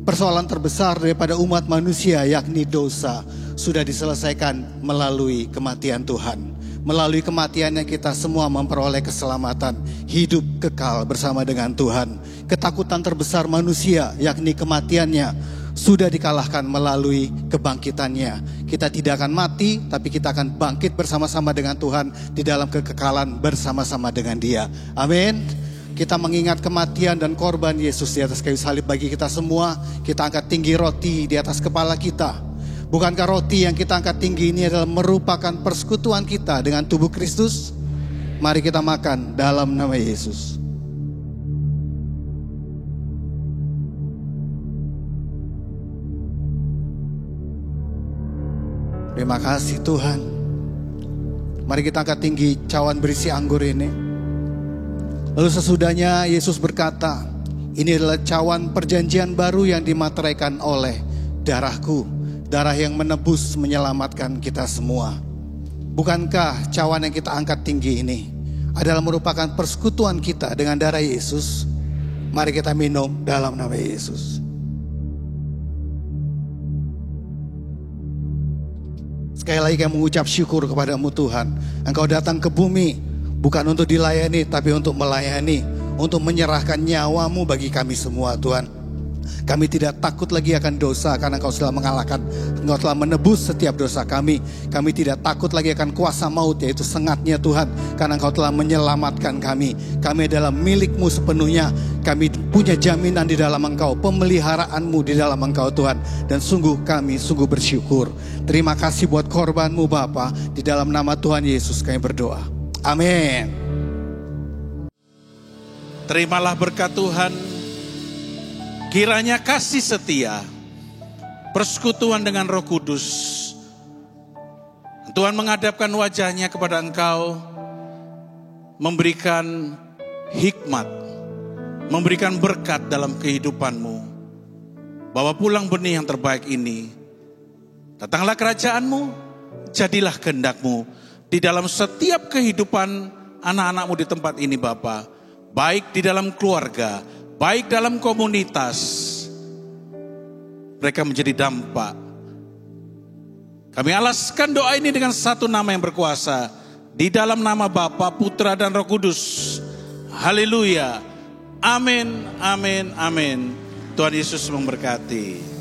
Persoalan terbesar daripada umat manusia yakni dosa sudah diselesaikan melalui kematian Tuhan. Melalui kematiannya kita semua memperoleh keselamatan, hidup kekal bersama dengan Tuhan. Ketakutan terbesar manusia, yakni kematiannya, sudah dikalahkan melalui kebangkitannya. Kita tidak akan mati, tapi kita akan bangkit bersama-sama dengan Tuhan di dalam kekekalan bersama-sama dengan Dia. Amin. Kita mengingat kematian dan korban Yesus di atas kayu salib bagi kita semua. Kita angkat tinggi roti di atas kepala kita. Bukankah roti yang kita angkat tinggi ini adalah merupakan persekutuan kita dengan tubuh Kristus? Mari kita makan dalam nama Yesus. Terima kasih Tuhan. Mari kita angkat tinggi cawan berisi anggur ini. Lalu sesudahnya Yesus berkata, ini adalah cawan perjanjian baru yang dimateraikan oleh darahku. Darah yang menebus menyelamatkan kita semua. Bukankah cawan yang kita angkat tinggi ini adalah merupakan persekutuan kita dengan darah Yesus? Mari kita minum dalam nama Yesus. Sekali lagi kami mengucap syukur kepadamu Tuhan. Engkau datang ke bumi bukan untuk dilayani, tapi untuk melayani, untuk menyerahkan nyawamu bagi kami semua Tuhan. Kami tidak takut lagi akan dosa karena Engkau telah mengalahkan, Engkau telah menebus setiap dosa kami. Kami tidak takut lagi akan kuasa maut, yaitu sengatnya Tuhan, karena Engkau telah menyelamatkan kami. Kami adalah milik-Mu sepenuhnya. Kami punya jaminan di dalam Engkau, pemeliharaanmu di dalam Engkau Tuhan. Dan kami sungguh bersyukur. Terima kasih buat korban-Mu Bapa. Di dalam nama Tuhan Yesus kami berdoa. Amin. Terimalah berkat Tuhan. Kiranya kasih setia, persekutuan dengan Roh Kudus, Tuhan menghadapkan wajahnya kepada engkau, memberikan hikmat, memberikan berkat dalam kehidupanmu. Bawa pulang benih yang terbaik ini. Datanglah kerajaanmu, jadilah kehendakmu di dalam setiap kehidupan anak-anakmu di tempat ini Bapa. Baik di dalam keluarga, baik dalam komunitas, mereka menjadi dampak. Kami alaskan doa ini dengan satu nama yang berkuasa, di dalam nama Bapa, Putra dan Roh Kudus. Haleluya. Amin, amin, amin. Tuhan Yesus memberkati.